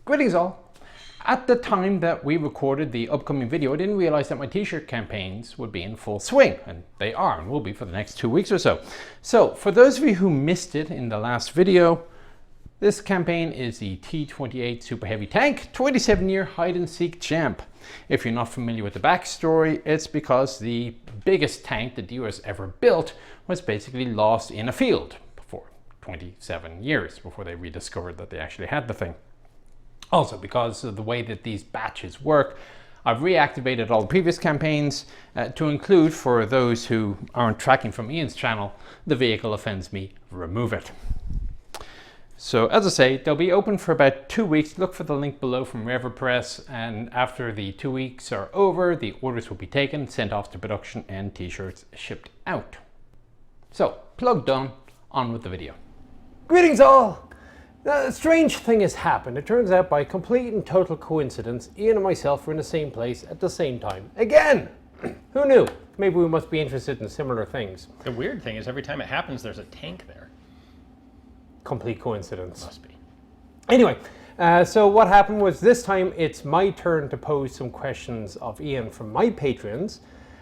Greetings all. At the time that we recorded the upcoming video, I didn't realize that my t-shirt campaigns would be in full swing, and they are and will be for the next 2 weeks or so. So for those of you who missed it in the last video, this campaign is the T-28 Super Heavy Tank, 27-year hide-and-seek champ. If you're not familiar with the backstory, it's because the biggest tank the US ever built was basically lost in a field for 27 years before they rediscovered that they actually had the thing. Also, because of the way that these batches work, I've reactivated all the previous campaigns to include, for those who aren't tracking from Ian's channel, the vehicle offends me, remove it. So as I say, they'll be open for about 2 weeks. Look for the link below from ReverPress, and after the 2 weeks are over, the orders will be taken, sent off to production, and t-shirts shipped out. So, plug done, on with the video. Greetings all! A strange thing has happened. It turns out by complete and total coincidence, Ian and myself were in the same place at the same time. Again! Who knew? Maybe we must be interested in similar things. The weird thing is every time it happens, there's a tank there. Complete coincidence. Must be. Anyway, so what happened was this time it's my turn to pose some questions of Ian from my patrons.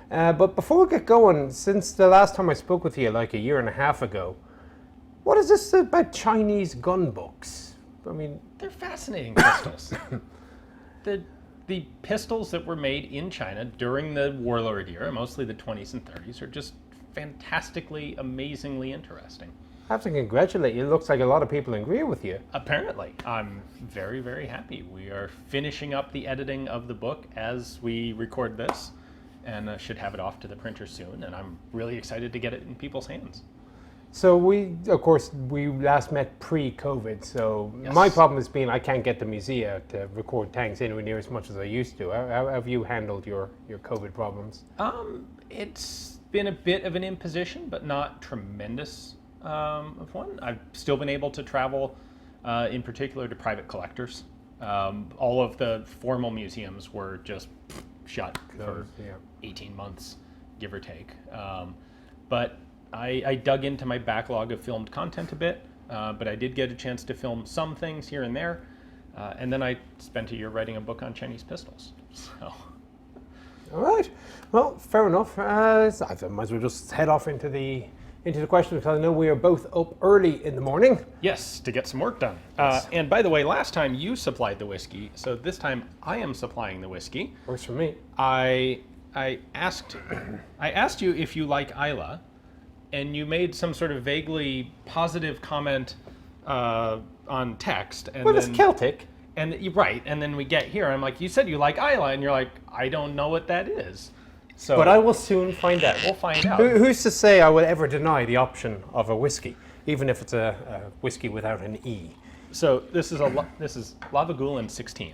But before we get going, since the last time I spoke with you like a year and a half ago, what is this about Chinese gun books? I mean, they're fascinating pistols. The pistols that were made in China during the warlord era, mostly the 20s and 30s, are just fantastically, amazingly interesting. I have to congratulate you. It looks like a lot of people agree with you. Apparently. I'm very, very happy. We are finishing up the editing of the book as we record this, and should have it off to the printer soon, and I'm really excited to get it in people's hands. So we last met pre-COVID, so yes. My problem has been I can't get the museum to record tanks anywhere near as much as I used to. How have you handled your COVID problems? It's been a bit of an imposition, but not tremendous of one. I've still been able to travel, in particular to private collectors. All of the formal museums were just shut for 18 months, give or take. But I dug into my backlog of filmed content a bit, but I did get a chance to film some things here and there, and then I spent a year writing a book on Chinese pistols. So. All right. Well, fair enough. I might as well just head off into the questions, because I know we are both up early in the morning. Yes, to get some work done. Yes. And by the way, last time you supplied the whiskey, so this time I am supplying the whiskey. Works for me. I asked you if you like Isla, and you made some sort of vaguely positive comment on text. And well, it's Celtic. And right, and then we get here, I'm like, you said you like Isla, and you're like, I don't know what that is. So, but I will soon find out. We'll find out. Who's to say I would ever deny the option of a whiskey, even if it's a whiskey without an E? So this is Lagavulin 16,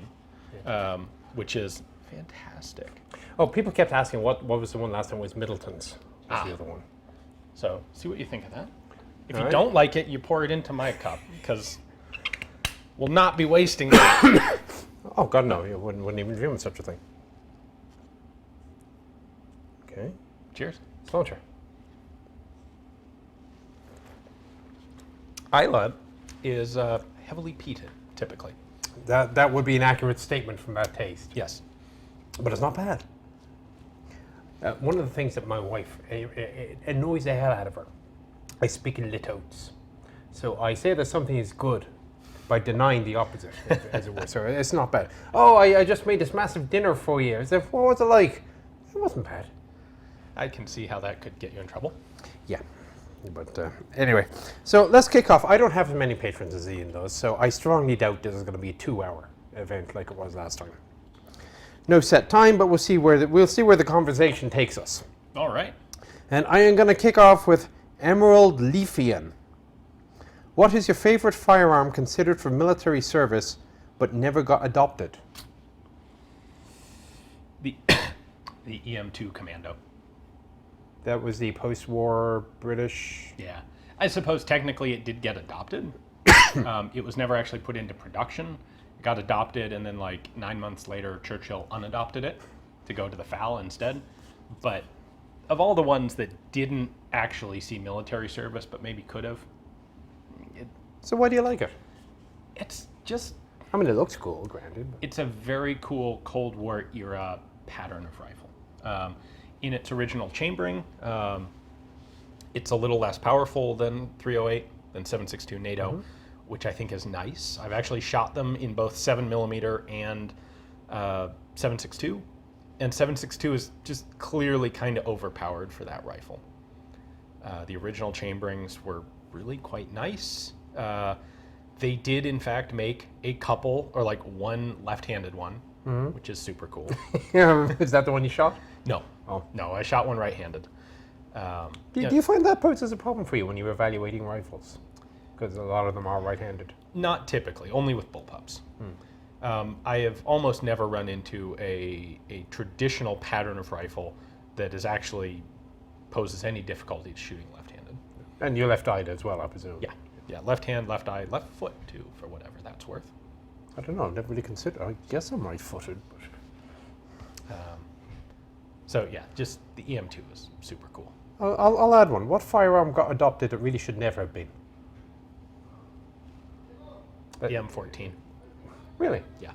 which is fantastic. Oh, people kept asking what was the one last time? It was Middleton's. Was the other one. So see what you think of that. If All you right. don't like it, you pour it into my cup, because we'll not be wasting it. Oh God, no! You wouldn't even dream of such a thing. Okay. Cheers. Sláinte. Isla is heavily peated, typically. That would be an accurate statement from that taste. Yes. But it's not bad. One of the things that my wife, it annoys the hell out of her, I speak in litotes. So I say that something is good by denying the opposite, as it were. So it's not bad. Oh, I just made this massive dinner for you. I said, what was it like? It wasn't bad. I can see how that could get you in trouble. Yeah. But anyway, so let's kick off. I don't have as many patrons as Ian does, so I strongly doubt this is going to be a 2-hour event like it was last time. No set time, but we'll see where the conversation takes us. All right. And I am going to kick off with Emerald Leafian. What is your favorite firearm considered for military service but never got adopted? The EM2 Commando. That was the post-war British. Yeah. I suppose technically it did get adopted. It was never actually put into production. It got adopted, and then like 9 months later, Churchill unadopted it to go to the FAL instead. But of all the ones that didn't actually see military service, but maybe could have, So why do you like it? it's just, I mean, it looks cool, granted. But. It's a very cool Cold War era pattern of rifle. In its original chambering, it's a little less powerful than 308, than 7.62 NATO, which I think is nice. I've actually shot them in both 7mm and 7.62, and 7.62 is just clearly kind of overpowered for that rifle. The original chamberings were really quite nice. They did, in fact, make a couple, or like one left-handed one, which is super cool. Is that the one you shot? No. Oh. No, I shot one right-handed. Do you find that poses a problem for you when you're evaluating rifles? Because a lot of them are right-handed. Not typically, only with bullpups. I have almost never run into a traditional pattern of rifle that is actually poses any difficulty to shooting left-handed. And you're left-eyed as well, I presume. Yeah, left hand, left eye, left foot too, for whatever that's worth. I don't know, I've never really considered. I guess I'm right-footed, but... So yeah, just the EM2 is super cool. I'll add one. What firearm got adopted that really should never have been? The M14. Really? Yeah.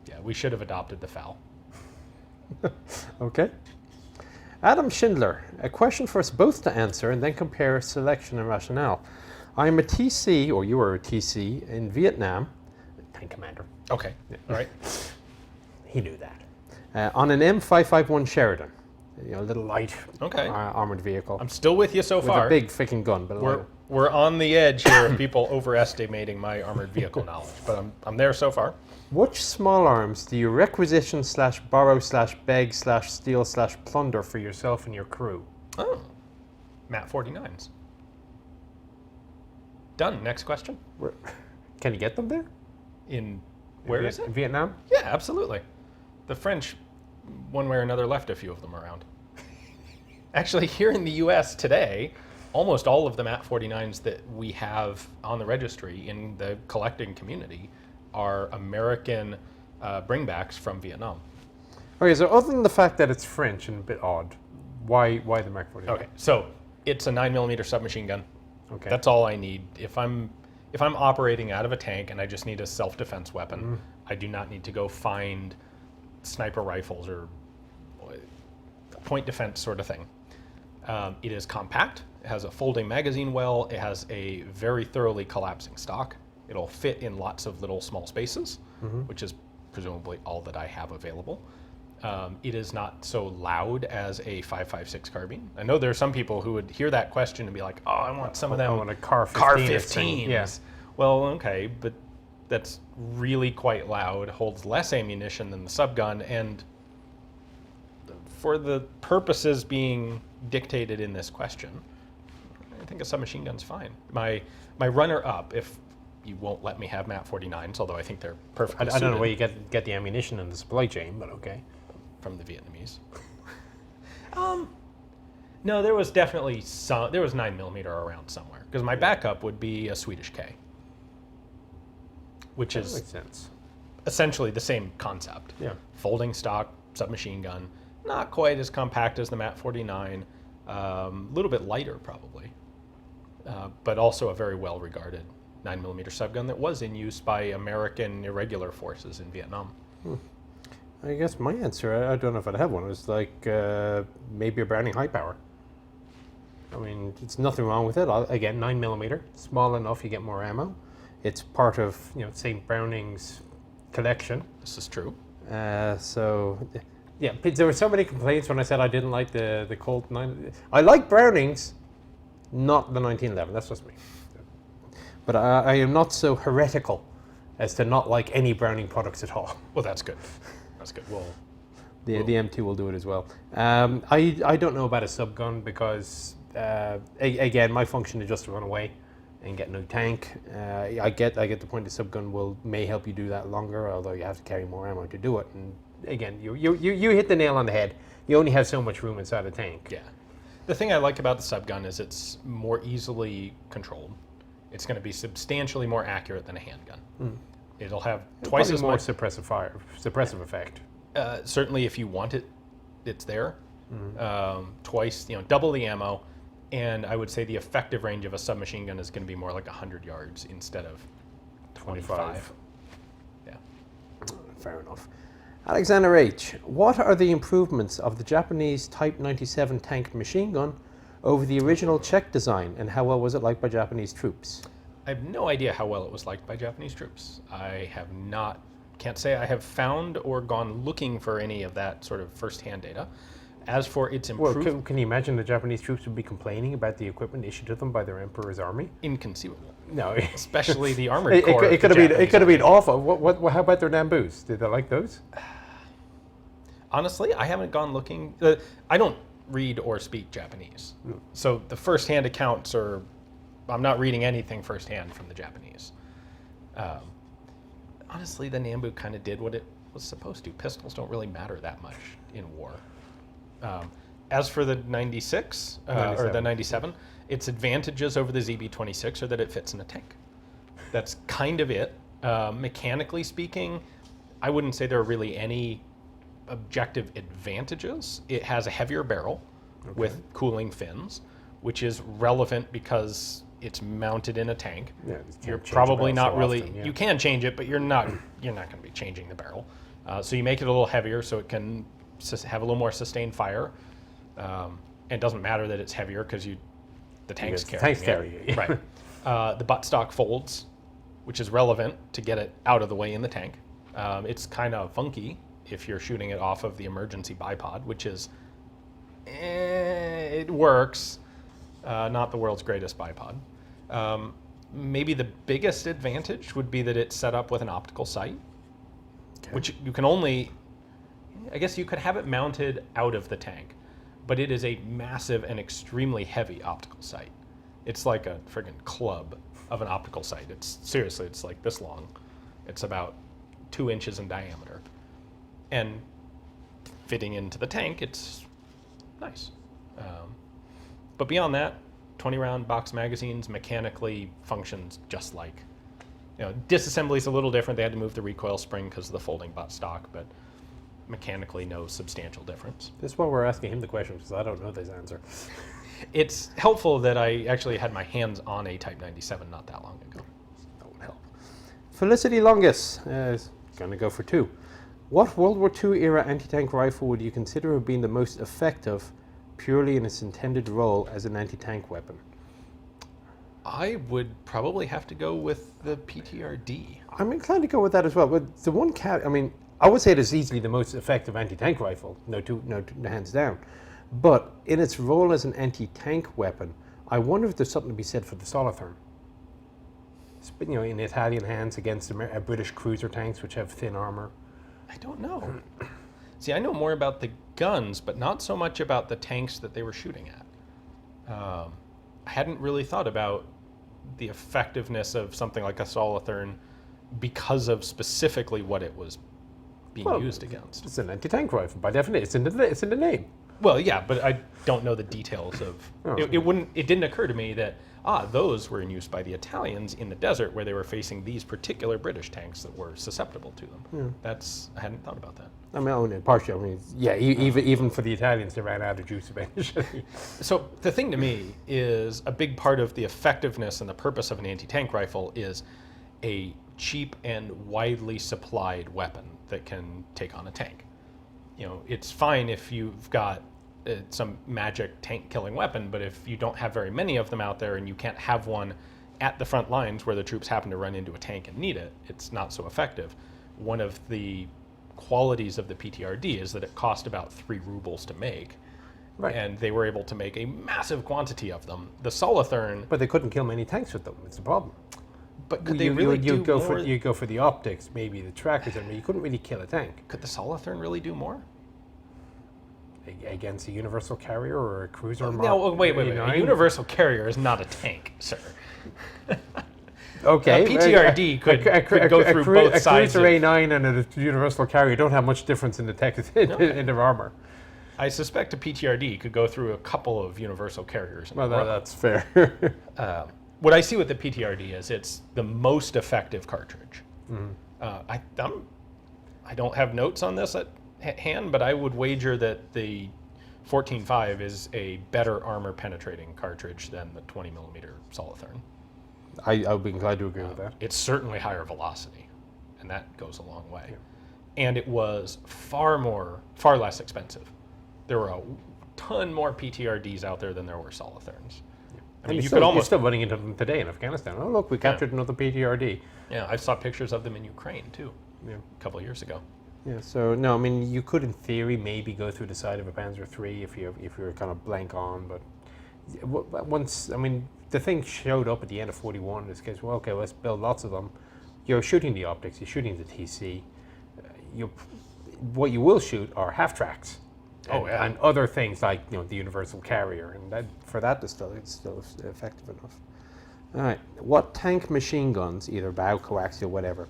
Yeah, we should have adopted the FAL. Okay. Adam Schindler, a question for us both to answer and then compare selection and rationale. I am a TC, or you are a TC, in Vietnam. Tank commander. Okay, all right. He knew that. On an M551 Sheridan. A little light armored vehicle. I'm still with you so far. With a big freaking gun. But we're on the edge here of people overestimating my armored vehicle knowledge, but I'm there so far. Which small arms do you requisition / borrow / beg / steal / plunder for yourself and your crew? Oh, MAT 49s. Done. Next question. Can you get them there? Where is it? Vietnam? Yeah, absolutely. The French, one way or another, left a few of them around. Actually, here in the U.S. today, almost all of the MAT 49s that we have on the registry in the collecting community are American bringbacks from Vietnam. Okay, so other than the fact that it's French and a bit odd, why the Mac 49? Okay, so it's a 9mm submachine gun. Okay. That's all I need. If I'm operating out of a tank and I just need a self-defense weapon, I do not need to go find sniper rifles or point defense sort of thing. It is compact. It has a folding magazine well. It has a very thoroughly collapsing stock. It'll fit in lots of little small spaces, which is presumably all that I have available. It is not so loud as a 5.56 carbine. I know there are some people who would hear that question and be like, "Oh, I want some of them." I want a Car 15s. Yes. Well, okay, but that's really quite loud. Holds less ammunition than the subgun, and for the purposes being dictated in this question, I think a submachine gun's fine. My runner-up, if you won't let me have MAT 49s, although I think they're perfectly I don't know suited. where you get the ammunition in the supply chain, but okay. From the Vietnamese. No, there was definitely there was 9mm around somewhere, because my backup would be a Swedish K, which That is makes sense. essentially the same concept. Yeah. Folding stock, submachine gun, not quite as compact as the MAT 49, a little bit lighter probably, but also a very well regarded 9mm subgun that was in use by American irregular forces in Vietnam. I guess my answer, I don't know if I'd have one, is like maybe a Browning high power. I mean, it's nothing wrong with it. Again, 9mm, small enough, you get more ammo. It's part of St. Browning's collection. This is true. So, yeah, there were so many complaints when I said I didn't like the Colt 9. I like Brownings, not the 1911. That's just me. But I am not so heretical as to not like any Browning products at all. Well, that's good. That's good. Well, The M2 will do it as well. I don't know about a subgun because, again, my function is just to run away and get a new tank. I get the point. The subgun may help you do that longer, although you have to carry more ammo to do it. And again, you hit the nail on the head. You only have so much room inside a tank. yeah. The thing I like about the subgun is it's more easily controlled. It's going to be substantially more accurate than a handgun. It'll have twice as more much suppressive effect. certainly, if you want it, it's there. Twice, double the ammo, and I would say the effective range of a submachine gun is going to be more like 100 yards instead of 25. fair enough. Alexander H., what are the improvements of the Japanese Type 97 tank machine gun over the original Czech design, and how well was it liked by Japanese troops? I have no idea how well it was liked by Japanese troops. I have not, can't say I have found or gone looking for any of that sort of first-hand data. As for its improvement... Well, can you imagine the Japanese troops would be complaining about the equipment issued to them by their emperor's army? Inconceivable. No. Especially the armored corps. It could have been awful. How about their Nambus? Did they like those? Honestly, I haven't gone looking. I don't read or speak Japanese. So the first-hand accounts are... I'm not reading anything firsthand from the Japanese. Honestly, the Nambu kind of did what it was supposed to. Pistols don't really matter that much in war. As for the 96, or the 97, its advantages over the ZB-26 are that it fits in a tank. That's kind of it. Mechanically speaking, I wouldn't say there are really any objective advantages. It has a heavier barrel with cooling fins, which is relevant because it's mounted in a tank. Yeah, you're probably not really, you can change it, but you're not going to be changing the barrel. So you make it a little heavier so it can have a little more sustained fire. And it doesn't matter that it's heavier because the tank's carrying it. Right. The buttstock folds, which is relevant to get it out of the way in the tank. It's kind of funky if you're shooting it off of the emergency bipod, which is, it works. Not the world's greatest bipod. Maybe the biggest advantage would be that it's set up with an optical sight, which you can only, I guess you could have it mounted out of the tank, but it is a massive and extremely heavy optical sight. It's like a friggin' club of an optical sight. Seriously, it's like this long. It's about 2 inches in diameter. And fitting into the tank, it's nice. But beyond that, 20-round box magazines mechanically functions just like, disassembly is a little different. They had to move the recoil spring because of the folding buttstock, but mechanically no substantial difference. That's why we're asking him the question, because I don't know this answer. It's helpful that I actually had my hands on a Type 97 not that long ago. That would help. Felicity Longus is going to go for 2. What World War II era anti-tank rifle would you consider have been the most effective purely in its intended role as an anti-tank weapon? I would probably have to go with the PTRD. I'm inclined to go with that as well, but the one I would say it is easily the most effective anti-tank rifle, no hands down. But in its role as an anti-tank weapon, I wonder if there's something to be said for the Solothurn. In Italian hands against British cruiser tanks, which have thin armor. I don't know. See, I know more about the guns, but not so much about the tanks that they were shooting at. I hadn't really thought about the effectiveness of something like a Solothurn because of specifically what it was being used against. It's an anti-tank rifle, by definition. It's in the name. Well, yeah, but I don't know the details of... It didn't occur to me that, those were in use by the Italians in the desert where they were facing these particular British tanks that were susceptible to them. I hadn't thought about that. I mean, only partially. Even for the Italians, they ran out of juice eventually. So the thing to me is a big part of the effectiveness and the purpose of an anti-tank rifle is a cheap and widely supplied weapon that can take on a tank. It's fine if you've got some magic tank-killing weapon, but if you don't have very many of them out there and you can't have one at the front lines where the troops happen to run into a tank and need it, it's not so effective. One of the qualities of the PTRD is that it cost about 3 rubles to make, and they were able to make a massive quantity of them. The Solothurn... But they couldn't kill many tanks with them, it's the problem. But could they really do more? You go for the optics, maybe the trackers, you couldn't really kill a tank. Could the Solothurn really do more? Against a universal carrier or a cruiser? No, wait. A universal carrier is not a tank, sir. Okay. A PTRD could go through both sides. A cruiser A9 and a universal carrier don't have much difference in the tech in their armor. I suspect a PTRD could go through a couple of universal carriers. Well, that's fair. What I see with the PTRD is it's the most effective cartridge. I don't have notes on this at hand, but I would wager that the 14.5 is a better armor penetrating cartridge than the 20mm Solothurn. I would be inclined to agree with that. It's certainly higher velocity, and that goes a long way. and it was far less expensive. There were a ton more PTRDs out there than there were Solitherns. I mean, you're still running into them today in Afghanistan. Oh, look, we captured another PTRD. Yeah, I saw pictures of them in Ukraine, too, Yeah. a couple of years ago. Yeah, so, no, I mean, you could, in theory, maybe go through the side of a Panzer III if you're kind of blank on, but once, I mean, the thing showed up at the end of 41, this case, well, okay, let's build lots of them. You're shooting the optics, you're shooting the TC. What you will shoot are half-tracks. And other things like the universal carrier, and for that it's still effective enough. All right, what tank machine guns, either bow, coaxial, whatever,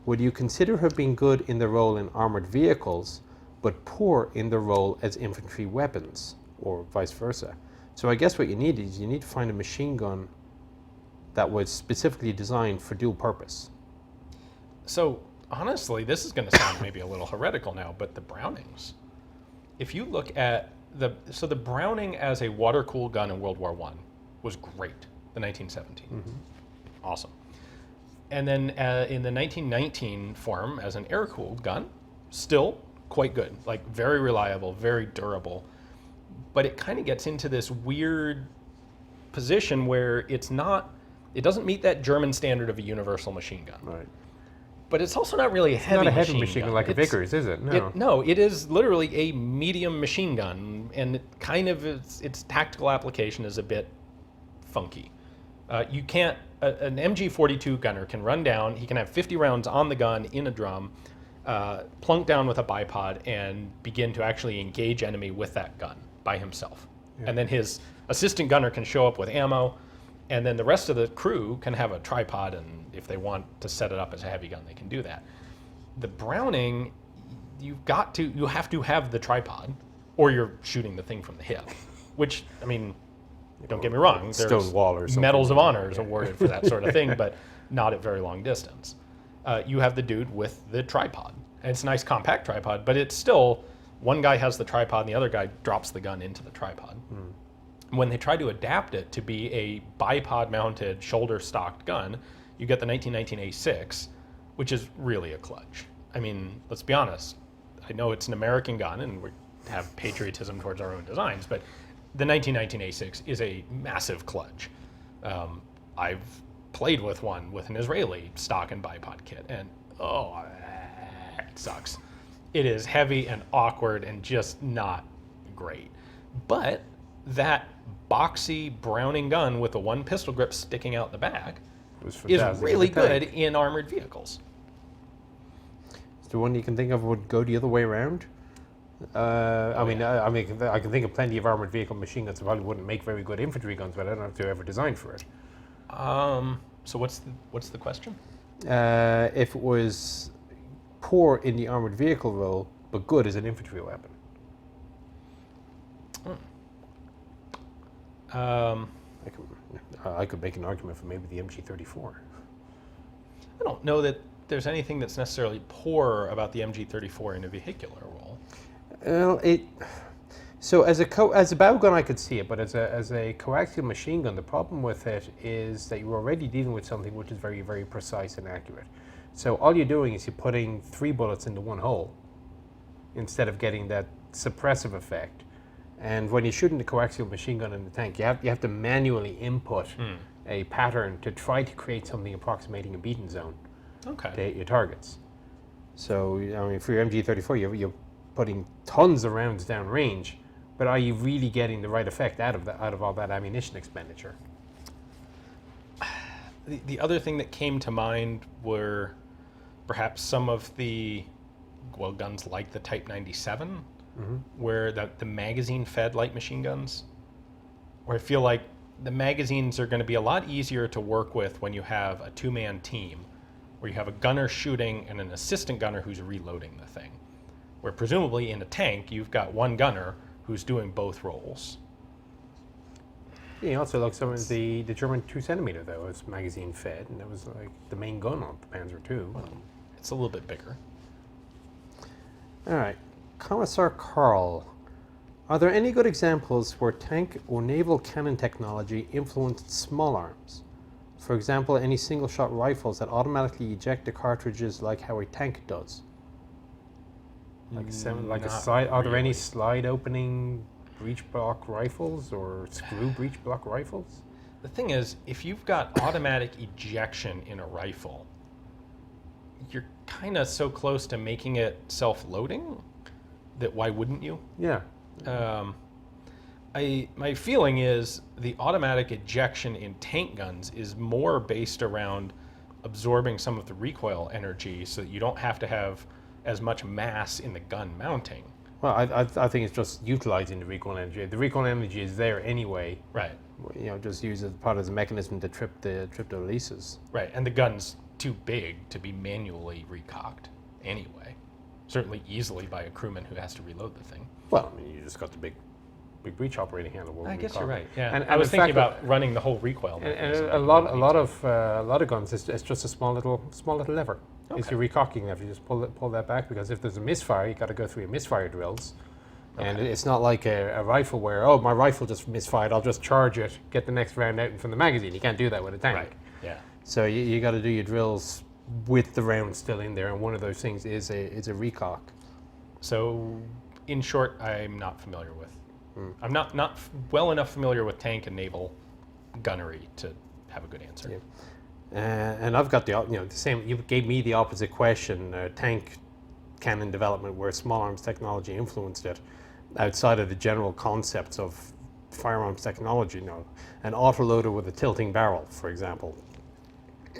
would you consider have been good in the role in armored vehicles, but poor in the role as infantry weapons, or vice versa? So I guess what you need to find a machine gun that was specifically designed for dual purpose. So honestly, this is going to sound maybe a little heretical now, but the Brownings. If you look at the Browning as a water-cooled gun in World War I was great, the 1917. Mm-hmm. Awesome. And then in the 1919 form as an air-cooled gun, still quite good, like very reliable, very durable. But it kind of gets into this weird position where it doesn't meet that German standard of a universal machine gun. Right. But it's also not really a heavy machine gun. It's not a heavy machine gun like a Vickers, is it? No. It is literally a medium machine gun, and it kind of its tactical application is a bit funky. You can't. An MG42 gunner can run down. He can have 50 rounds on the gun in a drum, plunk down with a bipod, and begin to actually engage enemy with that gun by himself. Yeah. And then his assistant gunner can show up with ammo, and then the rest of the crew can have a tripod, and if they want to set it up as a heavy gun, they can do that. The Browning, you have to have the tripod, or you're shooting the thing from the hip, which, I mean, don't get me wrong, there's medals of honor awarded for that sort of thing, but not at very long distance. You have the dude with the tripod, and it's a nice compact tripod, but it's still, one guy has the tripod and the other guy drops the gun into the tripod. When they try to adapt it to be a bipod-mounted, shoulder-stocked gun, you get the 1919 A6, which is really a kludge. I mean, let's be honest. I know it's an American gun, and we have patriotism towards our own designs, but the 1919 A6 is a massive kludge. I've played with one with an Israeli stock and bipod kit, and it sucks. It is heavy and awkward and just not great. But that boxy Browning gun with the one pistol grip sticking out the back is really good in armored vehicles. Is there one you can think of would go the other way around? I can think of plenty of armored vehicle machine guns that probably wouldn't make very good infantry guns, but I don't know if they're ever designed for it. So what's the question? If it was poor in the armored vehicle role, but good as an infantry weapon. I could make an argument for maybe the MG34. I don't know that there's anything that's necessarily poor about the MG34 in a vehicular role. Well, so as a bow gun I could see it, but as a coaxial machine gun, the problem with it is that you're already dealing with something which is very, very precise and accurate. So all you're doing is you're putting 3 bullets into one hole instead of getting that suppressive effect. And when you're shooting the coaxial machine gun in the tank, you have to manually input a pattern to try to create something approximating a beaten zone to hit your targets. So, I mean, for your MG34, you're putting tons of rounds down range, but are you really getting the right effect out of all that ammunition expenditure? The other thing that came to mind were perhaps some of the guns like the Type 97, where the magazine-fed light machine guns, where I feel like the magazines are going to be a lot easier to work with when you have a 2-man team, where you have a gunner shooting and an assistant gunner who's reloading the thing. Where presumably in a tank, you've got one gunner who's doing both roles. Yeah, also like some of the German 2cm though was magazine fed, and that was like the main gun on the Panzer II. Well, it's a little bit bigger. All right, Commissar Carl, are there any good examples where tank or naval cannon technology influenced small arms? For example, any single-shot rifles that automatically eject the cartridges like how a tank does? Like a Not slide? Are there any really. slide opening breech block rifles or screw breech block rifles? The thing is, if you've got automatic ejection in a rifle, you're kind of so close to making it self-loading that why wouldn't you? Yeah. My feeling is the automatic ejection in tank guns is more based around absorbing some of the recoil energy so that you don't have to have as much mass in the gun mounting. Well, I think it's just utilizing the recoil energy. The recoil energy is there anyway. Right. You know, just use it part as a mechanism to trip the releases. Right, and the gun's too big to be manually recocked anyway. Certainly easily by a crewman who has to reload the thing. Well, I mean, you just got the big breech operating handle. I guess you're right. Yeah, And I was in thinking fact, about running the whole recoil. And mechanism. a lot of guns, it's just a small little lever. It's Okay. your recocking lever. You just pull that back because if there's a misfire, you got to go through your misfire drills. And Okay. it's not like a rifle where, oh, my rifle just misfired, I'll just charge it, get the next round out from the magazine. You can't do that with a tank. Right. Yeah. So you got to do your drills with the round still in there, and one of those things is a recock. So, in short, I'm not familiar with. I'm not well enough familiar with tank and naval gunnery to have a good answer. Yeah. And I've got the same. You gave me the opposite question. Tank cannon development, where small arms technology influenced it, outside of the general concepts of firearms technology. An autoloader with a tilting barrel, for example.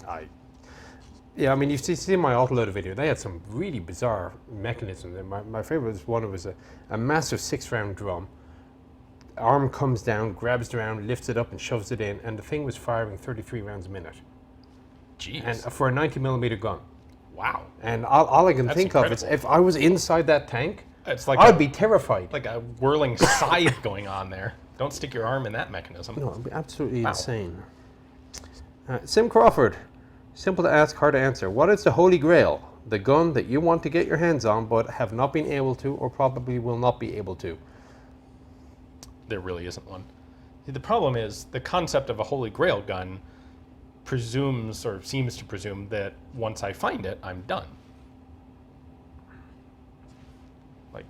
I mean, you've seen my autoloader video. They had some really bizarre mechanisms. And my favorite was one. It was a massive 6-round drum. Arm comes down, grabs the round, lifts it up, and shoves it in, and the thing was firing 33 rounds a minute. Jeez. And for a 90mm gun. Wow. And all I can That's think of is incredible. if I was inside that tank, It's like I'd be terrified. like a whirling scythe going on there. Don't stick your arm in that mechanism. No, it'd be absolutely Wow. insane. Sim Crawford, simple to ask, hard to answer. What is the Holy Grail? The gun that you want to get your hands on but have not been able to or probably will not be able to? There really isn't one. The problem is the concept of a Holy Grail gun presumes or seems to presume that once I find it, I'm done. Like,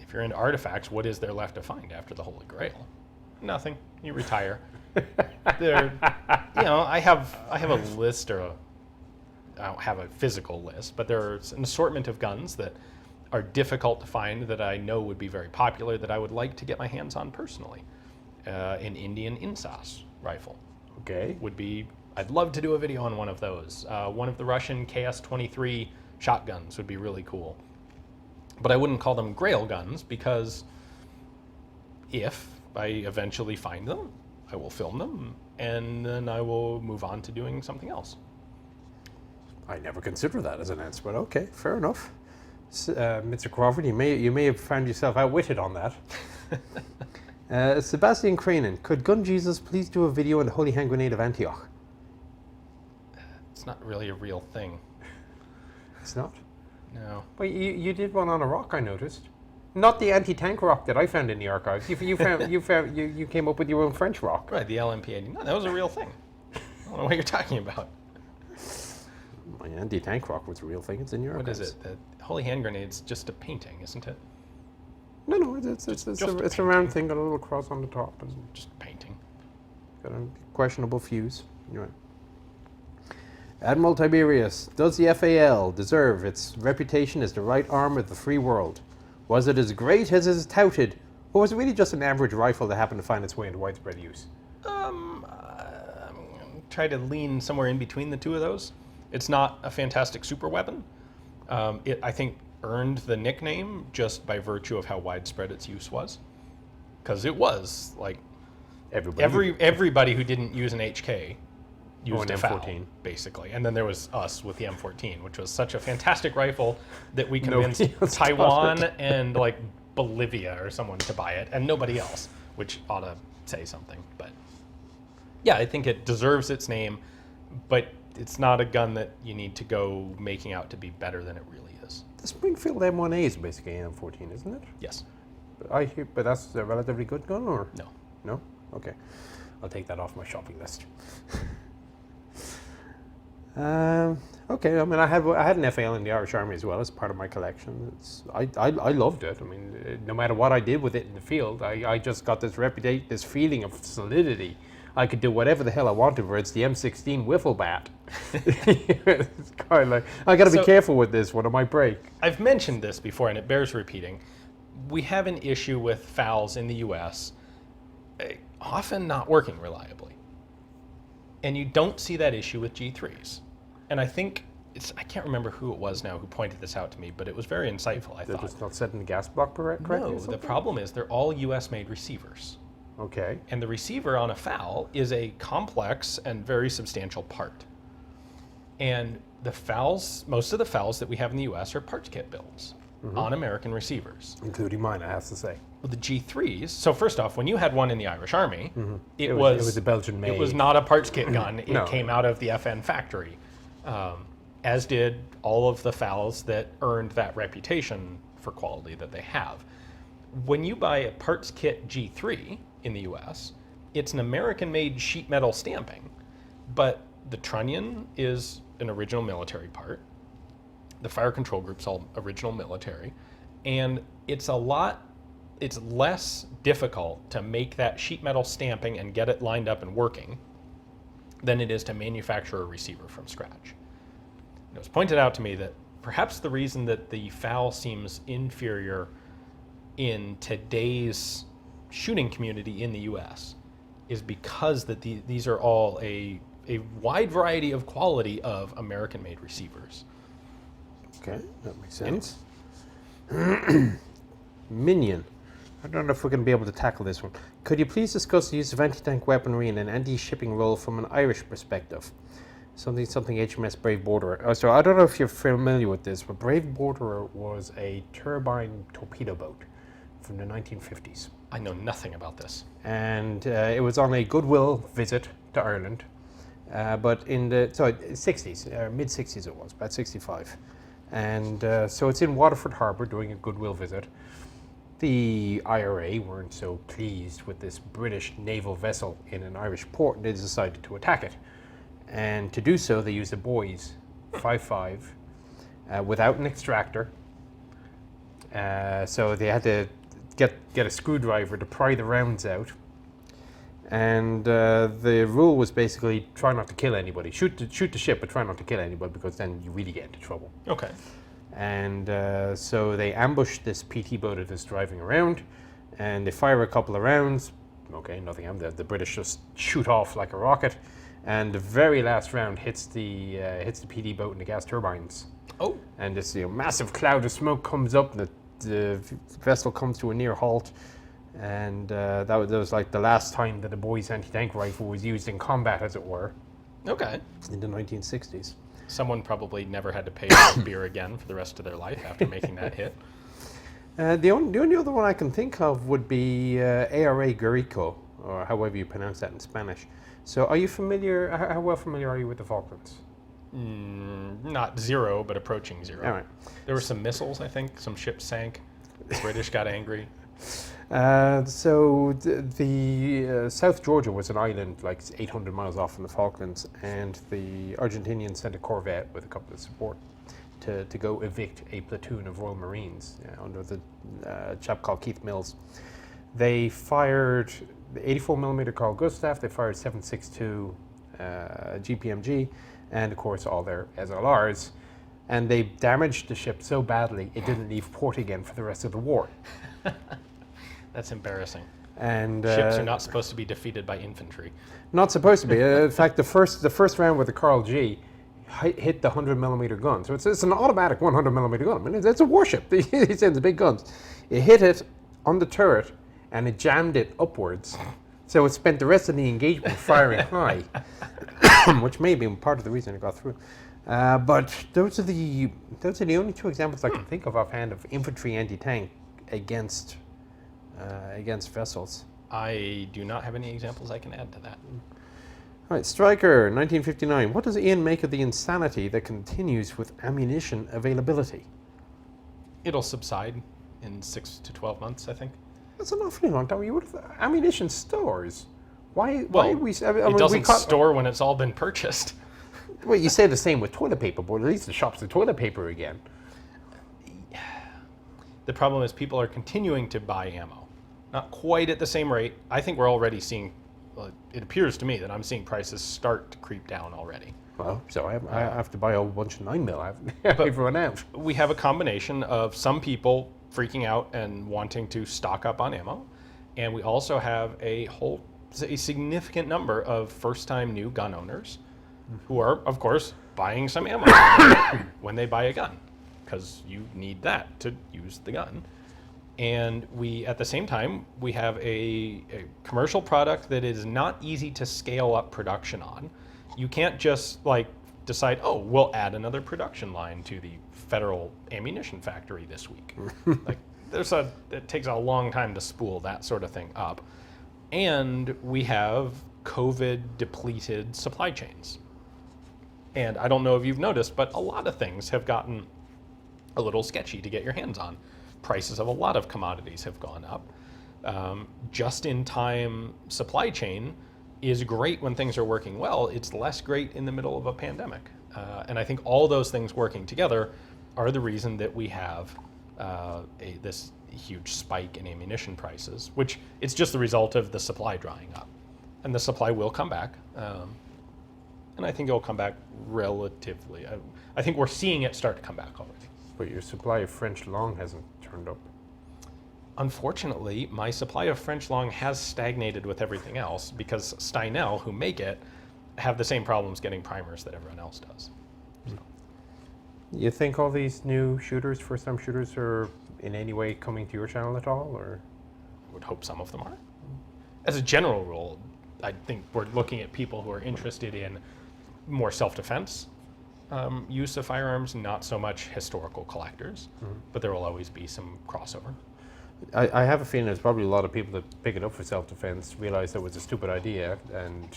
if you're into artifacts, what is there left to find after the Holy Grail? Nothing. You retire. I have a list, I don't have a physical list, but there's an assortment of guns that are difficult to find that I know would be very popular that I would like to get my hands on personally. An Indian INSAS rifle Okay. would be, I'd love to do a video on one of those. One of the Russian KS-23 shotguns would be really cool. But I wouldn't call them Grail guns because if I eventually find them, I will film them and then I will move on to doing something else. I never considered that as an answer, but okay, fair enough. Mr. Crawford, you may have found yourself outwitted on that. Sebastian Cranen, could Gun Jesus please do a video on the Holy Hand Grenade of Antioch? It's not really a real thing. It's not. No. Well, you did one on a rock, I noticed. Not the anti-tank rock that I found in the archives. You came up with your own French rock. Right, the LMP-80. No, that was a real thing. I don't know what you're talking about. My anti-tank rock was a real thing. It's in your What archives. is it? The Holy Hand Grenade's just a painting, isn't it? No, it's a round thing, got a little cross on the top, and Just a painting. got a questionable fuse. You're right. Admiral Tiberius, does the FAL deserve its reputation as the right arm of the free world? Was it as great as it is touted, or was it really just an average rifle that happened to find its way into widespread use? Try to lean somewhere in between the two of those. It's not a fantastic super weapon. It, I think, earned the nickname just by virtue of how widespread its use was. Because it was, like, everybody who didn't use an HK used an a FAL, M14. basically. And then there was us with the M14, which was such a fantastic rifle that we Nobody convinced else Taiwan got and, like, Bolivia or someone to buy it, and nobody else, which ought to say something. But yeah, I think it deserves its name, but it's not a gun that you need to go making out to be better than it really is. The Springfield M1A is basically an M14, isn't it? Yes. But that's a relatively good gun, or? No. No? Okay. I'll take that off my shopping list. Okay, I mean, I had an FAL in the Irish Army as well as part of my collection. I loved it. I mean, no matter what I did with it in the field, I just got this feeling of solidity. I could do whatever the hell I wanted, where it's the M16 wiffle bat. It's kind of like, I got to be careful with this one, I might break. I've mentioned this before, and it bears repeating. We have an issue with FALs in the U.S. Often not working reliably. And you don't see that issue with G3s. And I think, I can't remember who it was now who pointed this out to me, but it was very insightful, I They're thought. just not setting the gas block correctly? No, the problem is they're all U.S.-made receivers. Okay. And the receiver on a FAL is a complex and very substantial part. And the FALs, most of the FALs that we have in the U.S. are parts kit builds on American receivers. Including mine, I have to say. Well, the G3s, so first off, when you had one in the Irish Army, it was a Belgian-made. It was not a parts kit gun. It No. came out of the FN factory, as did all of the FALs that earned that reputation for quality that they have. When you buy a parts kit G3 in the US, it's an American-made sheet metal stamping, but the trunnion is an original military part. The fire control group's all original military, and it's less difficult to make that sheet metal stamping and get it lined up and working than it is to manufacture a receiver from scratch. It was pointed out to me that perhaps the reason that the FAL seems inferior in today's shooting community in the US is because that these are all a wide variety of quality of American-made receivers. Okay, that makes sense. Minion. I don't know if we're going to be able to tackle this one. Could you please discuss the use of anti-tank weaponry in an anti-shipping role from an Irish perspective? Something HMS Brave Borderer. So I don't know if you're familiar with this, but Brave Borderer was a turbine torpedo boat from the 1950s. I know nothing about this. And it was on a goodwill visit to Ireland, but in the 60s, mid-60s it was, about 65. And so it's in Waterford Harbour doing a goodwill visit. The IRA weren't so pleased with this British naval vessel in an Irish port, and they decided to attack it. And to do so, they used a Boys 5.5 without an extractor. So they had to get a screwdriver to pry the rounds out. And the rule was basically try not to kill anybody. Shoot the ship, but try not to kill anybody, because then you really get into trouble. Okay. And so they ambushed this PT boat that is driving around, and they fire a couple of rounds. Okay, nothing happened. The British just shoot off like a rocket, and the very last round hits the PT boat and the gas turbines. Oh. And this massive cloud of smoke comes up, and the vessel comes to a near halt. And that was like the last time that a Boys anti-tank rifle was used in combat, as it were. Okay. In the 1960s. Someone probably never had to pay for beer again for the rest of their life after making that hit. The only other one I can think of would be ARA Guerrico, or however you pronounce that in Spanish. So are you familiar, how well familiar are you with the Falklands? Not zero, but approaching zero. All right. There were some missiles, I think. Some ships sank. The British got angry. So the South Georgia was an island like 800 miles off from the Falklands, and the Argentinians sent a corvette with a couple of support to go evict a platoon of Royal Marines under the chap called Keith Mills. They fired the 84mm Carl Gustaf, they fired 7.62 GPMG, and of course all their SLRs, and they damaged the ship so badly it didn't leave port again for the rest of the war. That's embarrassing. And ships are not supposed to be defeated by infantry. Not supposed to be. In fact, the first round with the Carl G hit the 100mm gun. So it's an automatic 100mm gun. I mean, it's a warship. He sends big guns. It hit it on the turret, and it jammed it upwards. So it spent the rest of the engagement firing high, which may be part of the reason it got through. But those are the only two examples I can think of offhand of infantry anti-tank against vessels. I do not have any examples I can add to that. All right, Stryker, 1959. What does Ian make of the insanity that continues with ammunition availability? It'll subside in 6 to 12 months, I think. That's an awfully long time. You would have ammunition stores. Why Well, we? it doesn't store when it's all been purchased. Well, you say the same with toilet paper, but at least the shops the toilet paper again. The problem is people are continuing to buy ammo. Not quite at the same rate. I think we're already seeing, well, it appears to me that I'm seeing prices start to creep down already. Well, so I have to buy a whole bunch of 9mm. I've run out. We have a combination of some people freaking out and wanting to stock up on ammo, and we also have a significant number of first-time new gun owners who are, of course, buying some ammo when they buy a gun, because you need that to use the gun. And we, at the same time, we have a commercial product that is not easy to scale up production on. You can't just like decide, oh, we'll add another production line to the federal ammunition factory this week. Like, it takes a long time to spool that sort of thing up. And we have COVID depleted supply chains. And I don't know if you've noticed, but a lot of things have gotten a little sketchy to get your hands on. Prices of a lot of commodities have gone up. Just-in-time supply chain is great when things are working well. It's less great in the middle of a pandemic. And I think all those things working together are the reason that we have this huge spike in ammunition prices, which it's just the result of the supply drying up. And the supply will come back. And I think it'll come back relatively. I think we're seeing it start to come back already. But your supply of French long hasn't turned up. Unfortunately, my supply of French long has stagnated with everything else because Steinel, who make it, have the same problems getting primers that everyone else does. So. You think all these new shooters, first-time shooters, are in any way coming to your channel at all, or? I would hope some of them are. As a general rule, I think we're looking at people who are interested in more self-defense use of firearms, not so much historical collectors, but there will always be some crossover. I have a feeling there's probably a lot of people that pick it up for self-defense, realize that was a stupid idea, and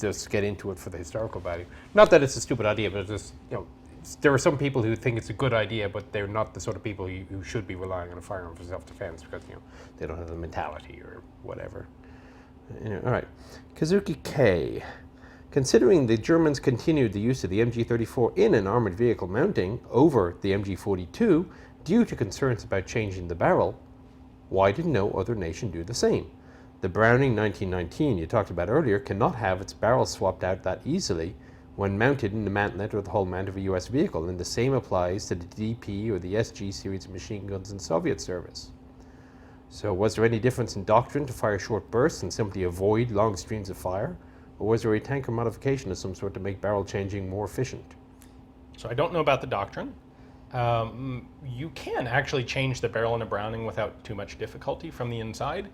just get into it for the historical value. Not that it's a stupid idea, but just, there are some people who think it's a good idea, but they're not the sort of people who should be relying on a firearm for self-defense because, they don't have the mentality or whatever. All right. Kazuki K. Considering the Germans continued the use of the MG34 in an armored vehicle mounting over the MG42 due to concerns about changing the barrel, why did no other nation do the same? The Browning 1919 you talked about earlier cannot have its barrel swapped out that easily when mounted in the mantlet or the hull mount of a US vehicle, and the same applies to the DP or the SG series of machine guns in Soviet service. So was there any difference in doctrine to fire short bursts and simply avoid long streams of fire? Or was there a tanker modification of some sort to make barrel changing more efficient? So I don't know about the doctrine. You can actually change the barrel in a Browning without too much difficulty from the inside,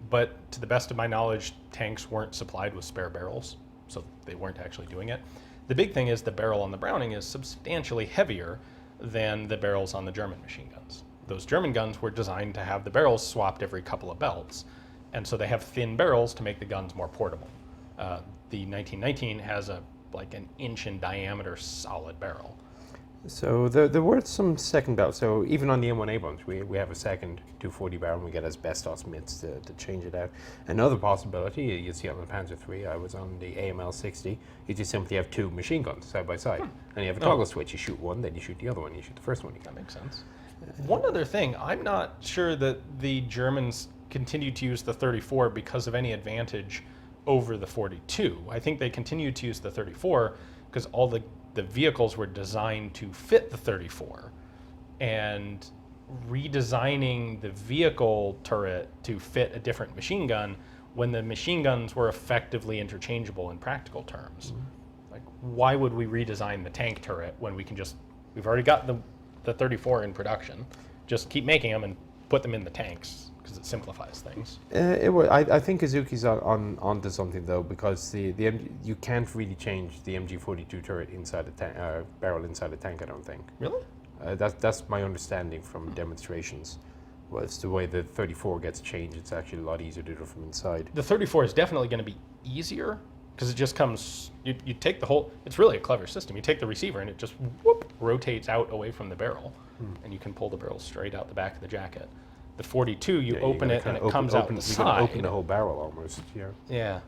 but to the best of my knowledge, tanks weren't supplied with spare barrels, so they weren't actually doing it. The big thing is the barrel on the Browning is substantially heavier than the barrels on the German machine guns. Those German guns were designed to have the barrels swapped every couple of belts, and so they have thin barrels to make the guns more portable. The 1919 has like an inch in diameter solid barrel. So there were some second belts. So even on the M1A ones, we have a second 240 barrel and we get asbestos mitts to change it out. Another possibility, you see on the Panzer III, I was on the AML 60, you just simply have two machine guns side by side. And you have a toggle switch, you shoot one, then you shoot the other one, you shoot the first one again. That makes sense. One other thing, I'm not sure that the Germans continued to use the 34 because of any advantage over the 42. I think they continued to use the 34 because all the vehicles were designed to fit the 34, and redesigning the vehicle turret to fit a different machine gun when the machine guns were effectively interchangeable in practical terms. Like, why would we redesign the tank turret when we've already got the 34 in production, just keep making them and put them in the tanks, because it simplifies things. I think Kazuki's onto something though, because you can't really change the MG42 turret inside the tank, barrel inside the tank. I don't think. Really? That's my understanding from demonstrations. Well, it's the way the 34 gets changed. It's actually a lot easier to do it from inside. The 34 is definitely going to be easier because it just comes. You take the whole. It's really a clever system. You take the receiver and it just rotates out away from the barrel, and you can pull the barrel straight out the back of the jacket. The 42, you open it and it comes out the side. You can open the whole barrel almost. Yeah. Yeah.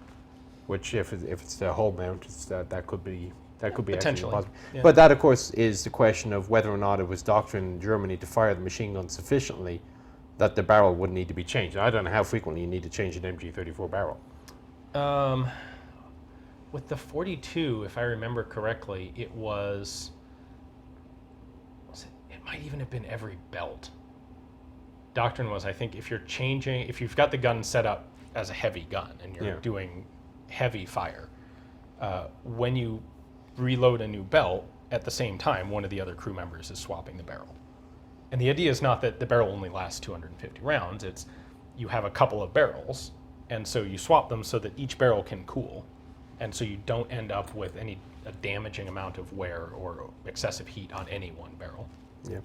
Which, if it's the whole mount, that could be That could be potentially. actually possible. Yeah. But that, of course, is the question of whether or not it was doctrine in Germany to fire the machine gun sufficiently that the barrel would need to be changed. I don't know how frequently you need to change an MG34 barrel. With the 42, if I remember correctly, it might even have been every belt. Doctrine was, I think, if you've got the gun set up as a heavy gun and you're doing heavy fire, when you reload a new belt, at the same time, one of the other crew members is swapping the barrel. And the idea is not that the barrel only lasts 250 rounds, it's you have a couple of barrels, and so you swap them so that each barrel can cool, and so you don't end up with a damaging amount of wear or excessive heat on any one barrel. Yeah.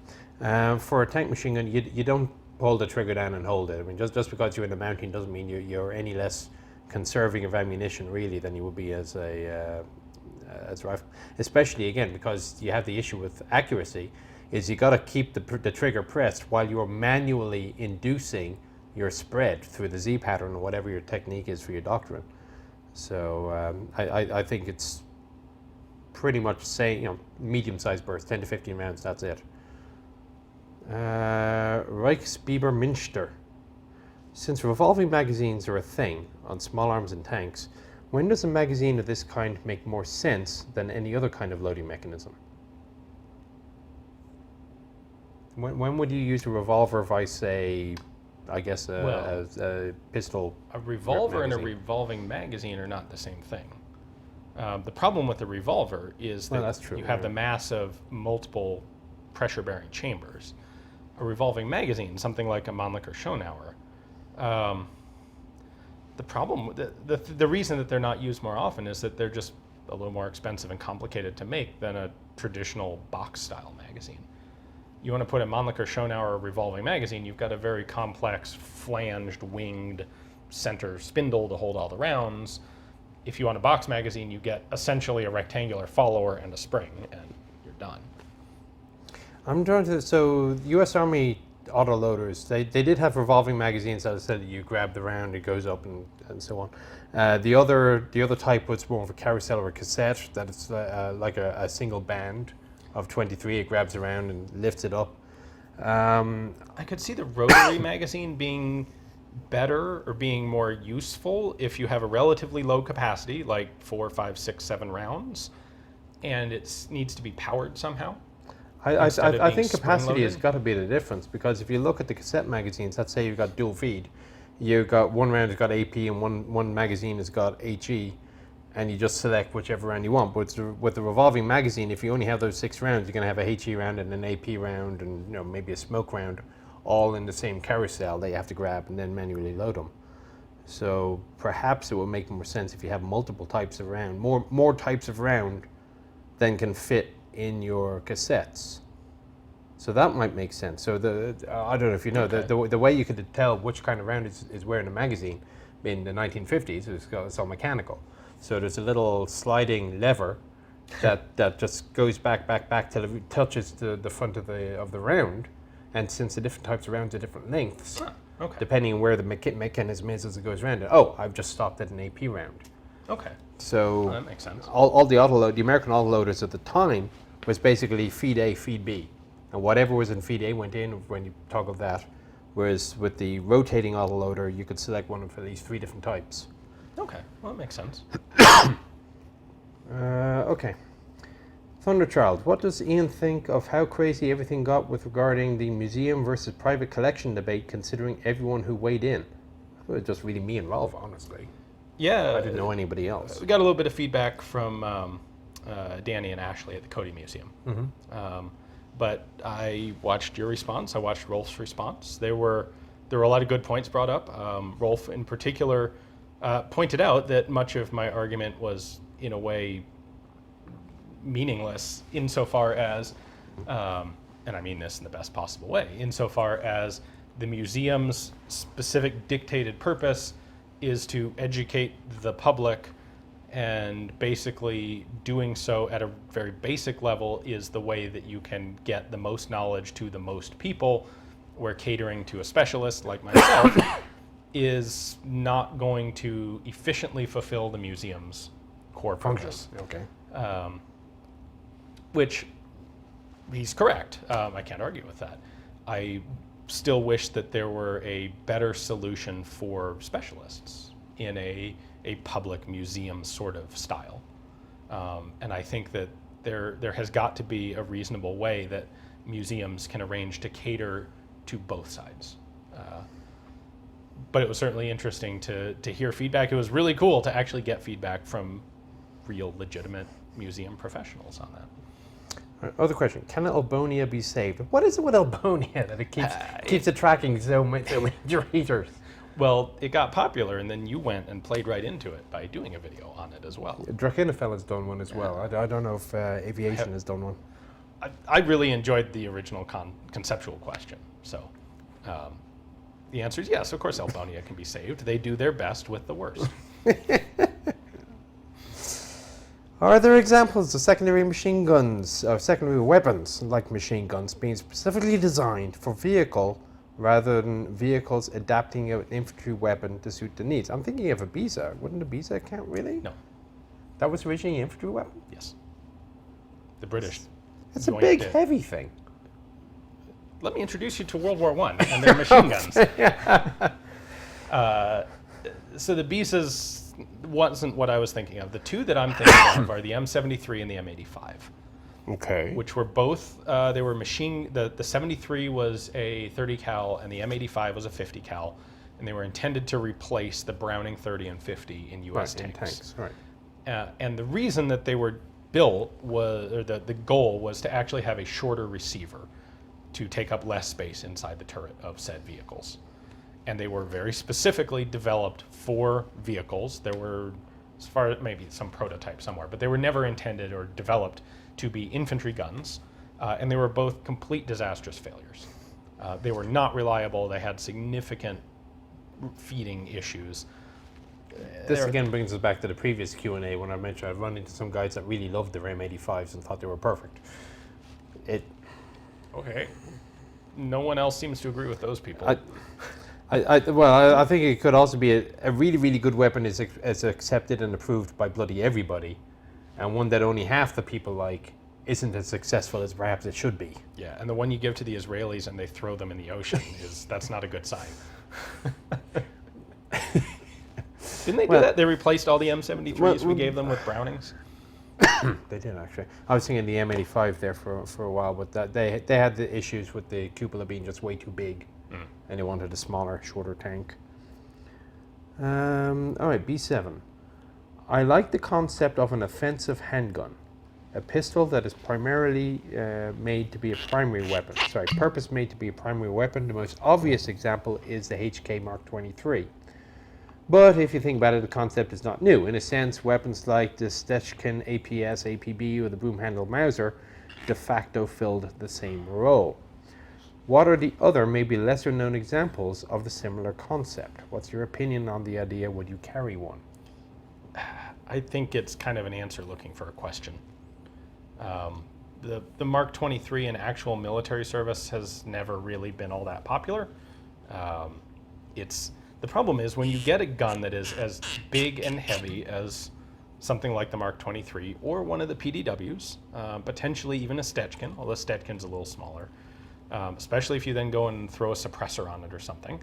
For a tank machine gun, you don't pull the trigger down and hold it. I mean, just because you're in a mountain doesn't mean you're any less conserving of ammunition, really, than you would be as a rifle. Especially, again, because you have the issue with accuracy, is you got to keep the trigger pressed while you're manually inducing your spread through the Z pattern or whatever your technique is for your doctrine. So I think it's pretty much saying, medium-sized bursts, 10 to 15 rounds, that's it. Reichsbiebermünster. Since revolving magazines are a thing on small arms and tanks, when does a magazine of this kind make more sense than any other kind of loading mechanism? When would you use a revolver if I say, I guess, a pistol? A revolver and a magazine? revolving magazine are not the same thing. The problem with the revolver is that that's true, you have the mass of multiple pressure-bearing chambers. A revolving magazine, something like a Mannlicher Schonauer, the problem, the reason that they're not used more often is that they're just a little more expensive and complicated to make than a traditional box-style magazine. You want to put a Mannlicher Schonauer revolving magazine, you've got a very complex, flanged, winged center spindle to hold all the rounds. If you want a box magazine, you get essentially a rectangular follower and a spring, and you're done. I'm trying to. So, U.S. Army autoloaders, they did have revolving magazines that said that you grab the round, it goes up, and so on. The other type was more of a carousel or a cassette that it's like a single band of 23. It grabs around and lifts it up. I could see the rotary magazine being better or being more useful if you have a relatively low capacity, like 4, 5, 6, 7 rounds, and it needs to be powered somehow. I think capacity has got to be the difference, because if you look at the cassette magazines, let's say you've got dual feed, you've got one round has got AP and one magazine has got HE, and you just select whichever round you want. But with the revolving magazine, if you only have those 6 rounds, you're going to have a HE round and an AP round and maybe a smoke round, all in the same carousel that you have to grab and then manually load them. So perhaps it will make more sense if you have multiple types of round, more types of round than can fit in your cassettes. So that might make sense. So I don't know if you know, the way you could tell which kind of round is where in a magazine in the 1950s, it's all mechanical. So there's a little sliding lever that just goes back till it touches the front of the round. And since the different types of rounds are different lengths, depending on where the mechanism is as it goes around it, I've just stopped at an AP round. Okay. So that makes sense. All the American autoloaders at the time was basically feed A, feed B. And whatever was in feed A went in when you toggled that. Whereas with the rotating autoloader, you could select one of these 3 different types. Okay, well, that makes sense. Okay. Thunderchild, what does Ian think of how crazy everything got with regarding the museum versus private collection debate, considering everyone who weighed in? I thought it was just really me and Ralph, honestly. Yeah. I didn't know anybody else. We got a little bit of feedback from Danny and Ashley at the Cody Museum. Mm-hmm. But I watched your response. I watched Rolf's response. There were a lot of good points brought up. Rolf, in particular, pointed out that much of my argument was, in a way, meaningless insofar as, and I mean this in the best possible way, insofar as the museum's specific dictated purpose is to educate the public, and basically doing so at a very basic level is the way that you can get the most knowledge to the most people, where catering to a specialist like myself is not going to efficiently fulfill the museum's core purpose. Okay. which he's correct. I can't argue with that. I still wish that there were a better solution for specialists in a public museum sort of style. And I think that there has got to be a reasonable way that museums can arrange to cater to both sides. But it was certainly interesting to hear feedback. It was really cool to actually get feedback from real legitimate museum professionals on that. Other question: can Albonia be saved? What is it with Albonia that it keeps attracting so many readers? Well, it got popular, and then you went and played right into it by doing a video on it as well. Drakenfell has done one as well. I don't know if Aviation has done one. I really enjoyed the original conceptual question. So the answer is yes, of course Albonia can be saved. They do their best with the worst. Are there examples of secondary machine guns, or secondary weapons like machine guns, being specifically designed for vehicle rather than vehicles adapting an infantry weapon to suit the needs? I'm thinking of a Bisa. Wouldn't a Bisa count, really? No. That was originally an infantry weapon? Yes. The British. It's a big, heavy thing. Let me introduce you to World War I and their machine guns. So the Bisas wasn't what I was thinking of. The two that I'm thinking of are the M73 and the M85. Okay. Which were both, they were the 73 was a 30 cal and the M85 was a 50 cal, and they were intended to replace the Browning 30 and 50 in U.S. tanks. Right. And the reason that they were built was, or the goal was to actually have a shorter receiver to take up less space inside the turret of said vehicles. And they were very specifically developed for vehicles. There were, as far as maybe some prototype somewhere, but they were never intended or developed to be infantry guns, and they were both complete disastrous failures. They were not reliable. They had significant feeding issues. This again brings us back to the previous Q&A when I mentioned I've run into some guys that really loved their M85s and thought they were perfect. Okay. No one else seems to agree with those people. I think it could also be a really, really good weapon is accepted and approved by bloody everybody, and one that only half the people like isn't as successful as perhaps it should be. Yeah, and the one you give to the Israelis and they throw them in the ocean that's not a good sign. Didn't they do that? They replaced all the M73s we gave them with Brownings? They did actually. I was thinking the M85 there for a while, but they had the issues with the cupola being just way too big, and they wanted a smaller, shorter tank. All right, B7. I like the concept of an offensive handgun, a pistol that is primarily made to be a primary weapon. Sorry, purpose made to be a primary weapon. The most obvious example is the HK Mark 23. But if you think about it, the concept is not new. In a sense, weapons like the Stechkin APS, APB, or the broom-handled Mauser de facto filled the same role. What are the other, maybe lesser-known examples of the similar concept? What's your opinion on the idea? Would you carry one? I think it's kind of an answer looking for a question. The Mark 23 in actual military service has never really been all that popular. The problem is when you get a gun that is as big and heavy as something like the Mark 23 or one of the PDWs, potentially even a Stechkin, although Stechkin's a little smaller, especially if you then go and throw a suppressor on it or something,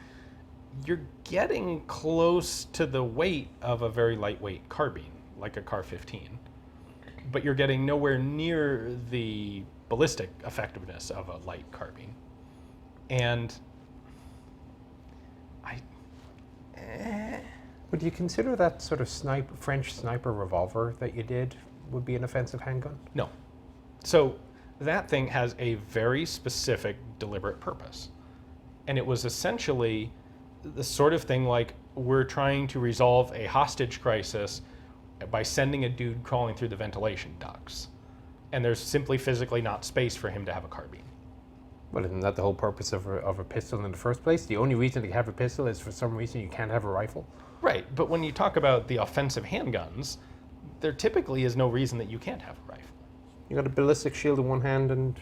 you're getting close to the weight of a very lightweight carbine, like a Car 15, but you're getting nowhere near the ballistic effectiveness of a light carbine. And Would you consider that sort of French sniper revolver that you did would be an offensive handgun? No. So that thing has a very specific, deliberate purpose. And it was essentially the sort of thing like we're trying to resolve a hostage crisis by sending a dude crawling through the ventilation ducts. And there's simply physically not space for him to have a carbine. Well, isn't that the whole purpose of a pistol in the first place? The only reason to have a pistol is for some reason you can't have a rifle? Right, but when you talk about the offensive handguns, there typically is no reason that you can't have a rifle. You got a ballistic shield in one hand and...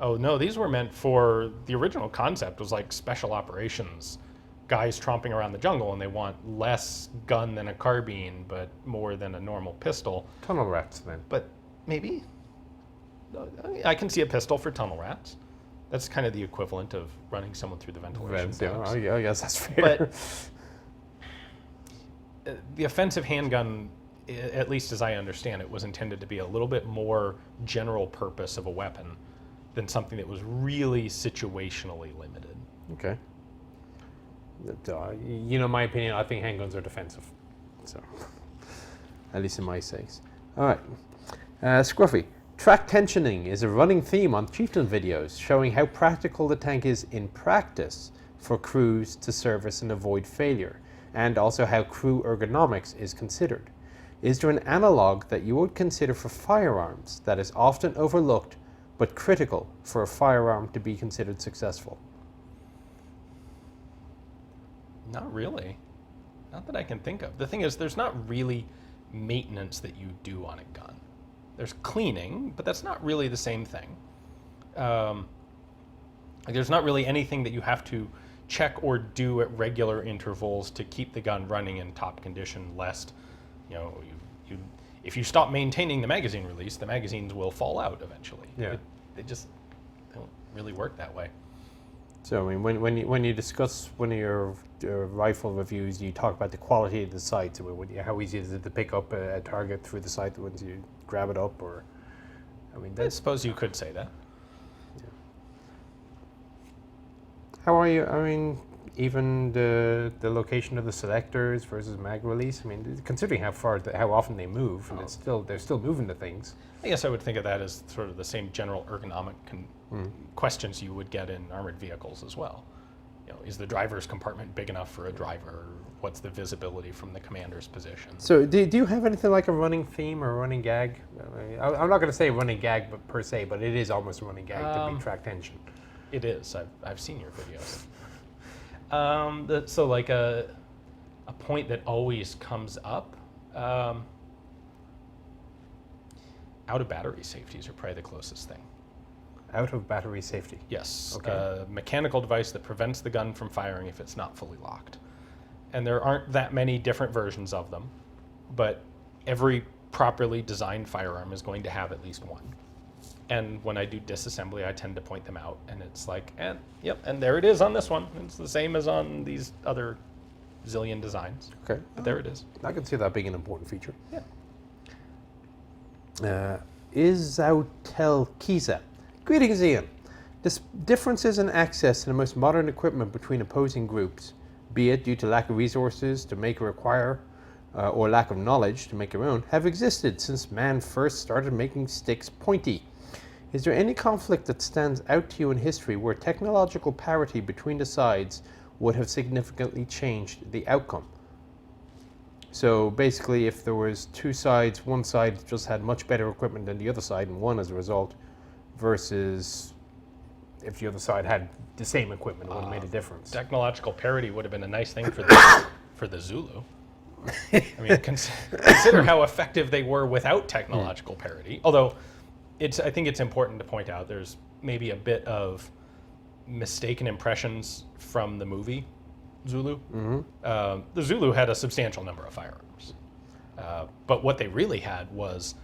Oh no, these were meant for, the original concept was like special operations. Guys tromping around the jungle and they want less gun than a carbine, but more than a normal pistol. Tunnel rats then. But maybe? I can see a pistol for tunnel rats. That's kind of the equivalent of running someone through the ventilation ducts. Oh, yeah, I guess that's fair. But the offensive handgun, at least as I understand it, was intended to be a little bit more general purpose of a weapon than something that was really situationally limited. Okay. You know my opinion, I think handguns are defensive. So, at least in my sakes. All right. Scruffy. Track tensioning is a running theme on Chieftain videos, showing how practical the tank is in practice for crews to service and avoid failure, and also how crew ergonomics is considered. Is there an analog that you would consider for firearms that is often overlooked but critical for a firearm to be considered successful? Not really. Not that I can think of. The thing is, there's not really maintenance that you do on a gun. There's cleaning, but that's not really the same thing. There's not really anything that you have to check or do at regular intervals to keep the gun running in top condition, lest, if you stop maintaining the magazine release, the magazines will fall out eventually. Yeah. They just don't really work that way. So, I mean, when you discuss one of your rifle reviews, you talk about the quality of the sights. How easy is it to pick up a target through the sight once you grab it up? Or, I mean, I suppose you could say that. Yeah. How are you? I mean, even the location of the selectors versus mag release. I mean, considering how often they move, and they're still moving the things. I guess I would think of that as sort of the same general ergonomic questions you would get in armored vehicles as well. Is the driver's compartment big enough for a driver? What's the visibility from the commander's position? So do you have anything like a running theme or a running gag? I'm not going to say running gag per se, but it is almost a running gag to be track tension. It is. I've seen your videos. So like a point that always comes up, out of battery safeties are probably the closest thing. Out of battery safety? Yes. Okay. A mechanical device that prevents the gun from firing if it's not fully locked. And there aren't that many different versions of them, but every properly designed firearm is going to have at least one. And when I do disassembly, I tend to point them out, and it's like, yep, and there it is on this one. It's the same as on these other zillion designs. Okay. But there it is. I can see that being an important feature. Yeah. Izautel Kiza. Greetings, Ian. Differences in access to the most modern equipment between opposing groups, be it due to lack of resources to make or acquire, or lack of knowledge to make your own, have existed since man first started making sticks pointy. Is there any conflict that stands out to you in history where technological parity between the sides would have significantly changed the outcome? So basically, if there was two sides, one side just had much better equipment than the other side and won as a result, versus if the other side had the same equipment, it would have made a difference. Technological parity would have been a nice thing for the Zulu. I mean, consider how effective they were without technological parity. Although, I think it's important to point out there's maybe a bit of mistaken impressions from the movie Zulu. Mm-hmm. The Zulu had a substantial number of firearms, but what they really had was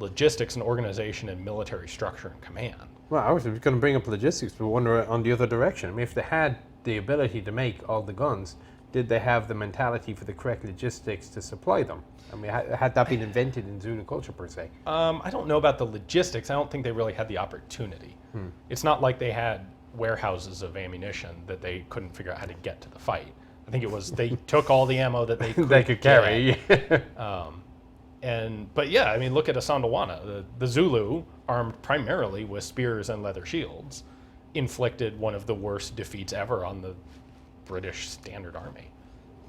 logistics and organization and military structure and command. Well, I was going to bring up logistics, but wonder on the other direction. I mean, if they had the ability to make all the guns, did they have the mentality for the correct logistics to supply them? I mean, had that been invented in Zulu culture per se? I don't know about the logistics. I don't think they really had the opportunity. It's not like they had warehouses of ammunition that they couldn't figure out how to get to the fight. I think it was they took all the ammo that they could carry. But yeah, I mean, look at Asandwana. The Zulu, armed primarily with spears and leather shields, inflicted one of the worst defeats ever on the British Standard Army.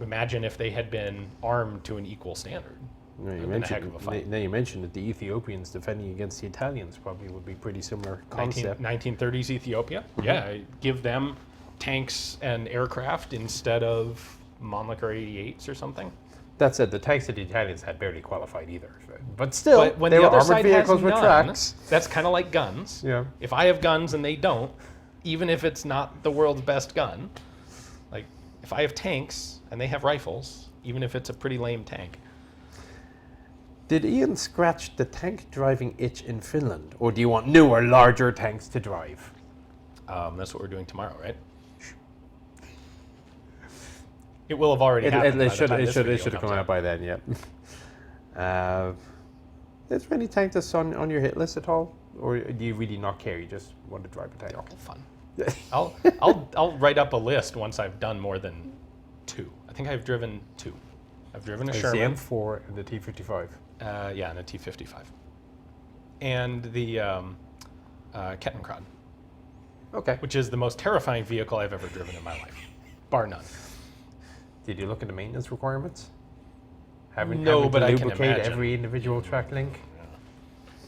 Imagine if they had been armed to an equal standard. No, It would have been a heck of a fight. Now you mentioned that the Ethiopians defending against the Italians probably would be pretty similar concept. 1930s Ethiopia. Yeah, give them tanks and aircraft instead of Mannlicher 88s or something. That said, the tanks that the Italians had barely qualified either. But still, But when they the were other armored side vehicles has with none, tracks. that's kind of like guns. Yeah. If I have guns and they don't, even if it's not the world's best gun, like if I have tanks and they have rifles, even if it's a pretty lame tank. Did Ian scratch the tank driving itch in Finland? Or do you want newer, larger tanks to drive? That's what we're doing tomorrow, right? It will have already happened. It should have come out by then, yeah. Is there any tank that's on your hit list at all? Or do you really not care? You just want to drive a tank? They're all fun. I'll write up a list once I've done more than 2. I think I've driven 2. I've driven a Sherman. The M4 and the T55. Yeah, and a T55. And the Kettenkrad. Okay. Which is the most terrifying vehicle I've ever driven in my life, bar none. Did you look at the maintenance requirements? But I can lubricate imagine. every individual track link?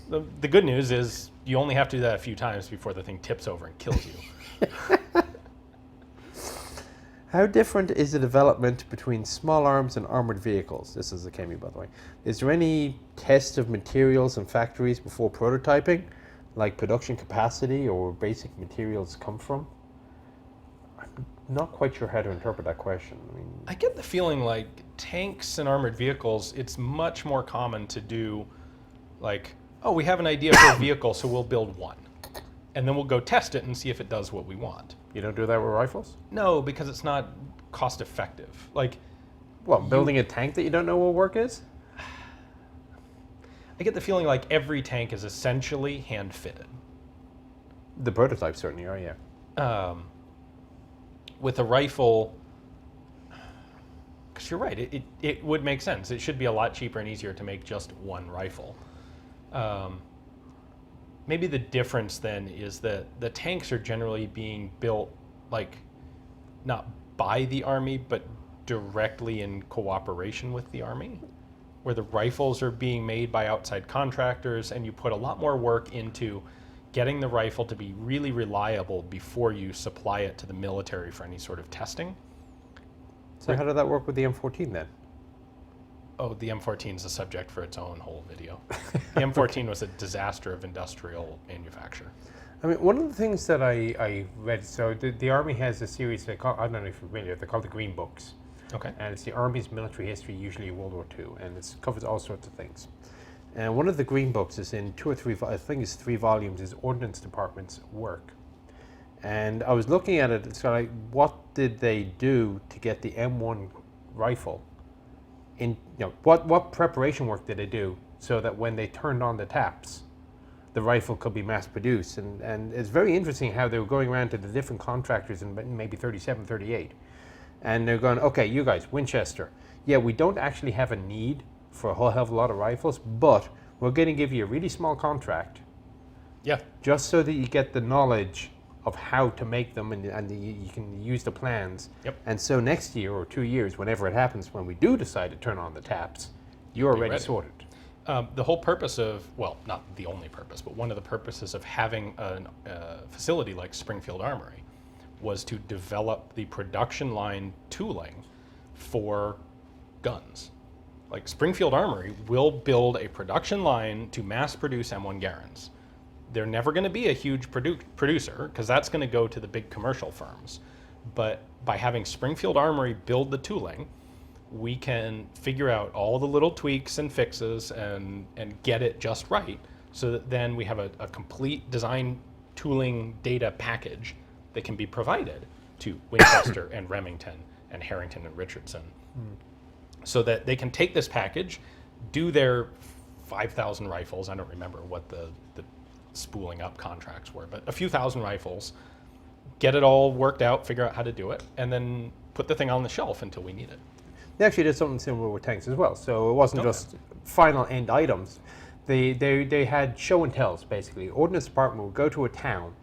The good news is you only have to do that a few times before the thing tips over and kills you. How different is the development between small arms and armored vehicles? This is a Kemi, by the way. Is there any test of materials and factories before prototyping, like production capacity or where basic materials come from? I'm not quite sure how to interpret that question. I get the feeling like tanks and armored vehicles, it's much more common to do like, oh, we have an idea for a vehicle, so we'll build one. And then we'll go test it and see if it does what we want. You don't do that with rifles? No, because it's not cost effective. Like, what, building a tank that you don't know what work is? I get the feeling like every tank is essentially hand fitted. The prototypes certainly are, yeah. With a rifle, because you're right, it would make sense. It should be a lot cheaper and easier to make just one rifle. Maybe the difference then is that the tanks are generally being built like not by the Army, but directly in cooperation with the Army, where the rifles are being made by outside contractors, and you put a lot more work into getting the rifle to be really reliable before you supply it to the military for any sort of testing. So how did that work with the M14 then? Oh, the M14 is a subject for its own whole video. The M14 was a disaster of industrial manufacture. I mean, one of the things that I read, so the Army has a series, they call, I don't know if you're familiar, they're called the Green Books. Okay. And it's the Army's military history, usually World War II, and it covers all sorts of things. And one of the Green Books is in 2 or 3, I think it's 3 volumes, is Ordnance Department's work. And I was looking at it, so like, what did they do to get the M1 rifle? What preparation work did they do so that when they turned on the taps, the rifle could be mass produced? And it's very interesting how they were going around to the different contractors in maybe 37, 38. And they're going, okay, you guys, Winchester, yeah, we don't actually have a need for a whole hell of a lot of rifles, but we're going to give you a really small contract. Yeah. Just so that you get the knowledge of how to make them and you can use the plans. Yep. And so next year or 2 years, whenever it happens, when we do decide to turn on the taps, you're already ready. sorted. The whole purpose of, well, not the only purpose, but one of the purposes of having a facility like Springfield Armory was to develop the production line tooling for guns. Like Springfield Armory will build a production line to mass produce M1 Garands. They're never going to be a huge producer because that's going to go to the big commercial firms. But by having Springfield Armory build the tooling, we can figure out all the little tweaks and fixes and get it just right so that then we have a complete design tooling data package that can be provided to Winchester and Remington and Harrington and Richardson so that they can take this package, do their 5,000 rifles. I don't remember what the spooling up contracts were, but a few thousand rifles, get it all worked out, figure out how to do it, and then put the thing on the shelf until we need it. They actually did something similar with tanks as well. So it wasn't just final end items. They had show and tells, basically. Ordnance Department would go to a town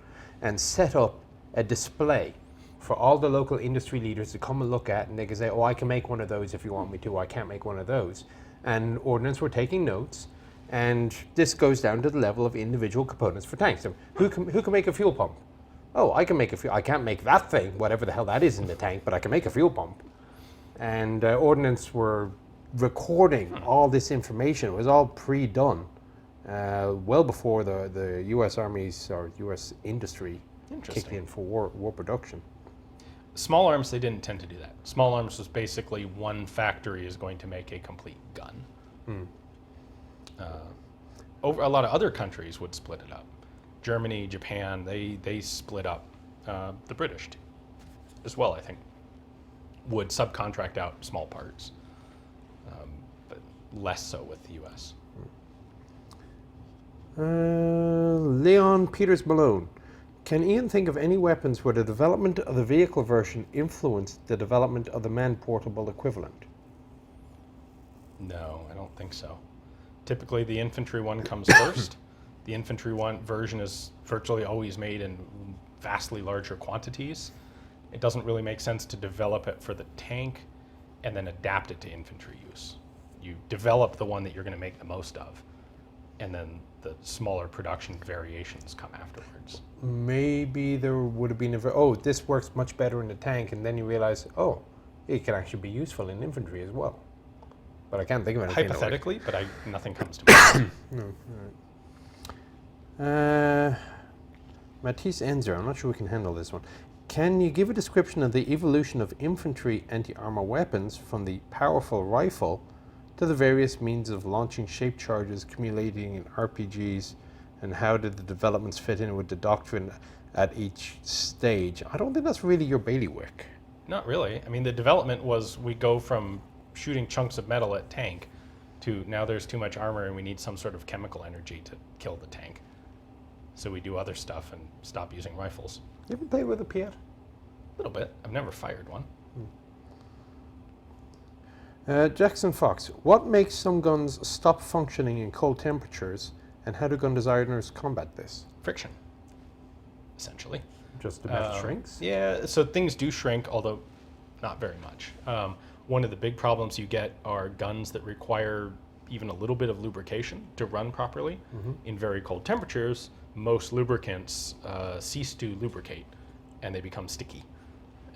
and set up a display for all the local industry leaders to come and look at, and they could say, oh, I can make one of those if you want me to, I can't make one of those. And Ordnance were taking notes, and this goes down to the level of individual components for tanks. So who can make a fuel pump? Oh, I can make I can't make that thing, whatever the hell that is in the tank, but I can make a fuel pump. And Ordnance were recording all this information. It was all pre-done, well before the U.S. Army's or U.S. industry kicked in for war production. Small arms, they didn't tend to do that. Small arms was basically one factory is going to make a complete gun. A lot of other countries would split it up. Germany, Japan, they split up. The British too, as well, I think, would subcontract out small parts, but less so with the U.S. Leon Peters Malone. Can Ian think of any weapons where the development of the vehicle version influenced the development of the man-portable equivalent? No, I don't think so. Typically, the infantry one comes first. The infantry one version is virtually always made in vastly larger quantities. It doesn't really make sense to develop it for the tank and then adapt it to infantry use. You develop the one that you're going to make the most of, and then the smaller production variations come afterwards. Maybe there would have been this works much better in the tank, and then you realize, it can actually be useful in infantry as well. But I can't think of anything. Hypothetically, but nothing comes to mind. No. All right. Matisse Enzer, I'm not sure we can handle this one. Can you give a description of the evolution of infantry anti-armor weapons from the powerful rifle to the various means of launching shaped charges, accumulating in RPGs, and how did the developments fit in with the doctrine at each stage? I don't think that's really your bailiwick. Not really. I mean, the development was we go from shooting chunks of metal at tank to now there's too much armor and we need some sort of chemical energy to kill the tank. So we do other stuff and stop using rifles. You ever play with a Piat? A little bit. I've never fired one. Jackson Fox, what makes some guns stop functioning in cold temperatures, and how do gun designers combat this? Friction, essentially. Just the metal shrinks? Yeah, so things do shrink, although not very much. One of the big problems you get are guns that require even a little bit of lubrication to run properly. In very cold temperatures, most lubricants cease to lubricate and they become sticky,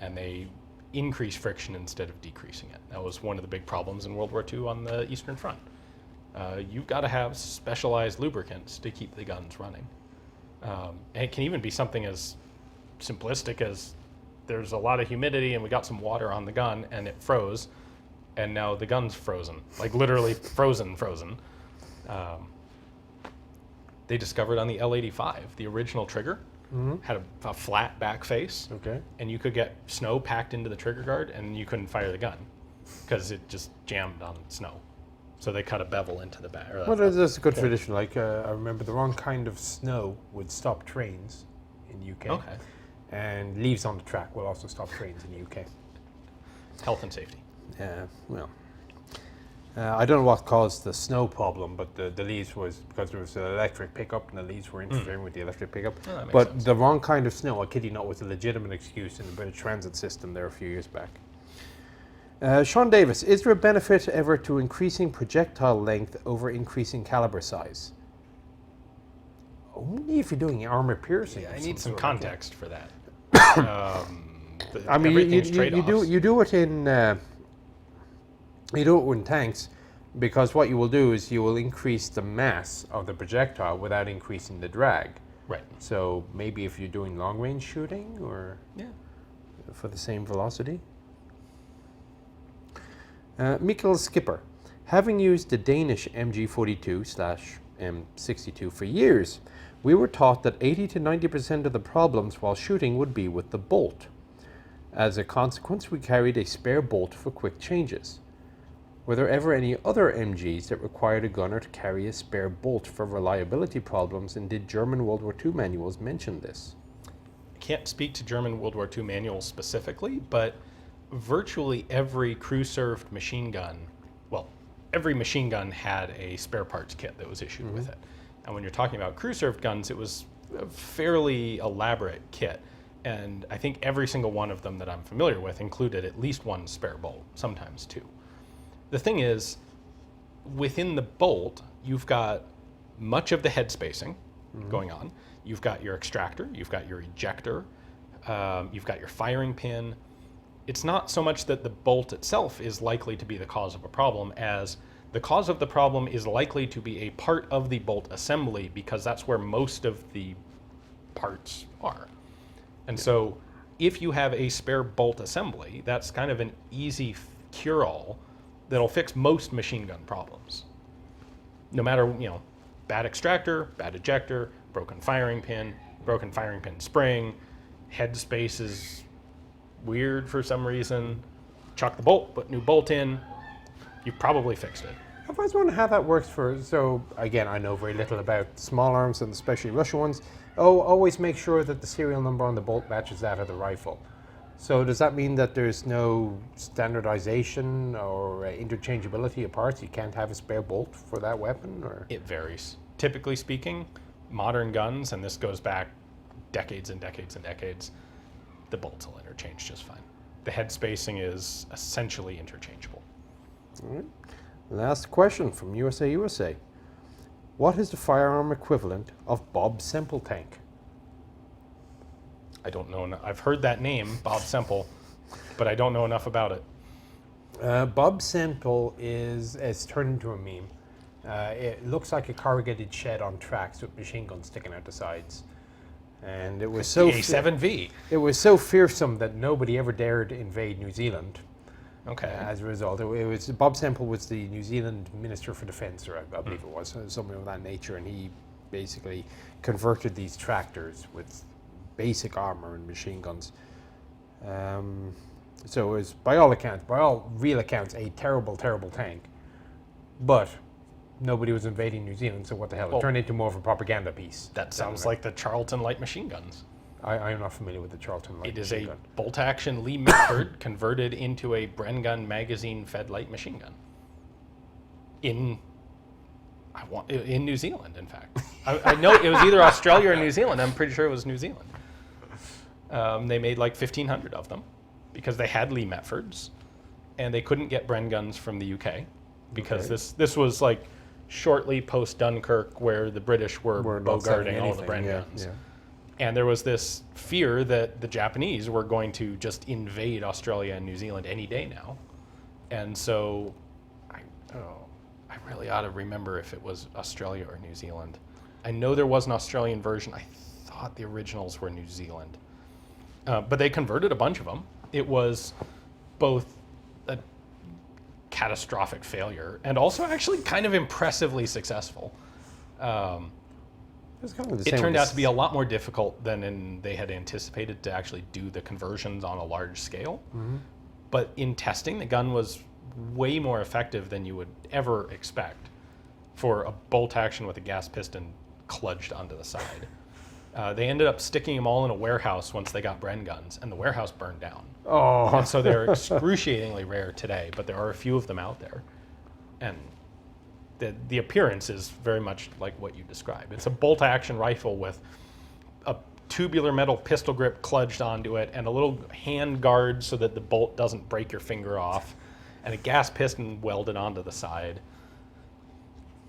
and they increase friction instead of decreasing it. That was one of the big problems in World War II on the Eastern Front. You've got to have specialized lubricants to keep the guns running. And it can even be something as simplistic as there's a lot of humidity and we got some water on the gun and it froze, and now the gun's frozen, like literally frozen. They discovered on the L85, the original trigger, had a flat back face, and you could get snow packed into the trigger guard and you couldn't fire the gun because it just jammed on snow. So they cut a bevel into the back. Well, that's a good tradition. Like, I remember the wrong kind of snow would stop trains in the UK. Okay. And leaves on the track will also stop trains in the UK. Health and safety. I don't know what caused the snow problem, but the leaves was because there was an electric pickup and the leaves were interfering with the electric pickup. Oh, that makes but sense. the wrong kind of snow, I kid you not, was a legitimate excuse in the British transit system there a few years back. Sean Davis, is there a benefit ever to increasing projectile length over increasing caliber size? Only if you're doing armor piercing. I need some sort of context for that. I mean, everything's you trade-offs. do it in tanks, because what you will do is you will increase the mass of the projectile without increasing the drag. Right. So maybe if you're doing long range shooting or for the same velocity. Mikkel Skipper, having used the Danish MG42/M62 for years, we were taught that 80 to 90% of the problems while shooting would be with the bolt. As a consequence, we carried a spare bolt for quick changes. Were there ever any other MGs that required a gunner to carry a spare bolt for reliability problems, and did German World War II manuals mention this? I can't speak to German World War II manuals specifically, but virtually every crew-served machine gun, every machine gun had a spare parts kit that was issued with it. And when you're talking about crew-served guns, it was a fairly elaborate kit. And I think every single one of them that I'm familiar with included at least one spare bolt, sometimes two. The thing is, within the bolt, you've got much of the head spacing going on. You've got your extractor, you've got your ejector, you've got your firing pin. It's not so much that the bolt itself is likely to be the cause of a problem as the cause of the problem is likely to be a part of the bolt assembly, because that's where most of the parts are. And so if you have a spare bolt assembly, that's kind of an easy cure-all that'll fix most machine gun problems. no matter, bad extractor, bad ejector, broken firing pin spring, head space is weird for some reason, chuck the bolt, put new bolt in, you've probably fixed it. I've always wondered how that works so again, I know very little about small arms and especially Russian ones. Always make sure that the serial number on the bolt matches that of the rifle. So does that mean that there's no standardization or interchangeability of parts? You can't have a spare bolt for that weapon? Or It varies. Typically speaking, modern guns, and this goes back decades and decades and decades, the bolts will interchange just fine. The head spacing is essentially interchangeable. All right. Last question from USA. What is the firearm equivalent of Bob Semple tank? I don't know. I've heard that name, Bob Semple, but I don't know enough about it. Bob Semple is turned into a meme. It looks like a corrugated shed on tracks with machine guns sticking out the sides. And it was so A7V. It was so fearsome that nobody ever dared invade New Zealand. Okay. As a result, it was Bob Semple was the New Zealand Minister for Defence, or I believe it was something of that nature, and he basically converted these tractors with basic armor and machine guns. So it was, by all real accounts, a terrible, terrible tank. But nobody was invading New Zealand, so what the hell? It turned into more of a propaganda piece. That sounds like the Charlton light machine guns. I am not familiar with the Charlton light machine gun. It is a bolt-action Lee Mitford converted into a Bren gun magazine-fed light machine gun. In New Zealand, in fact. I know it was either Australia or New Zealand. I'm pretty sure it was New Zealand. They made like 1,500 of them because they had Lee Metfords, and they couldn't get Bren guns from the UK because this was like shortly post Dunkirk, where the British were bogarting all the Bren guns. Yeah. And there was this fear that the Japanese were going to just invade Australia and New Zealand any day now. And so I really ought to remember if it was Australia or New Zealand. I know there was an Australian version. I thought the originals were New Zealand. But they converted a bunch of them. It was both a catastrophic failure and also actually kind of impressively successful. It turned out to be a lot more difficult than they had anticipated to actually do the conversions on a large scale. Mm-hmm. But in testing, the gun was way more effective than you would ever expect for a bolt action with a gas piston kludged onto the side. They ended up sticking them all in a warehouse once they got Bren guns, and the warehouse burned down. Oh. And so they're excruciatingly rare today, but there are a few of them out there. And the appearance is very much like what you described. It's a bolt-action rifle with a tubular metal pistol grip kludged onto it and a little hand guard so that the bolt doesn't break your finger off, and a gas piston welded onto the side.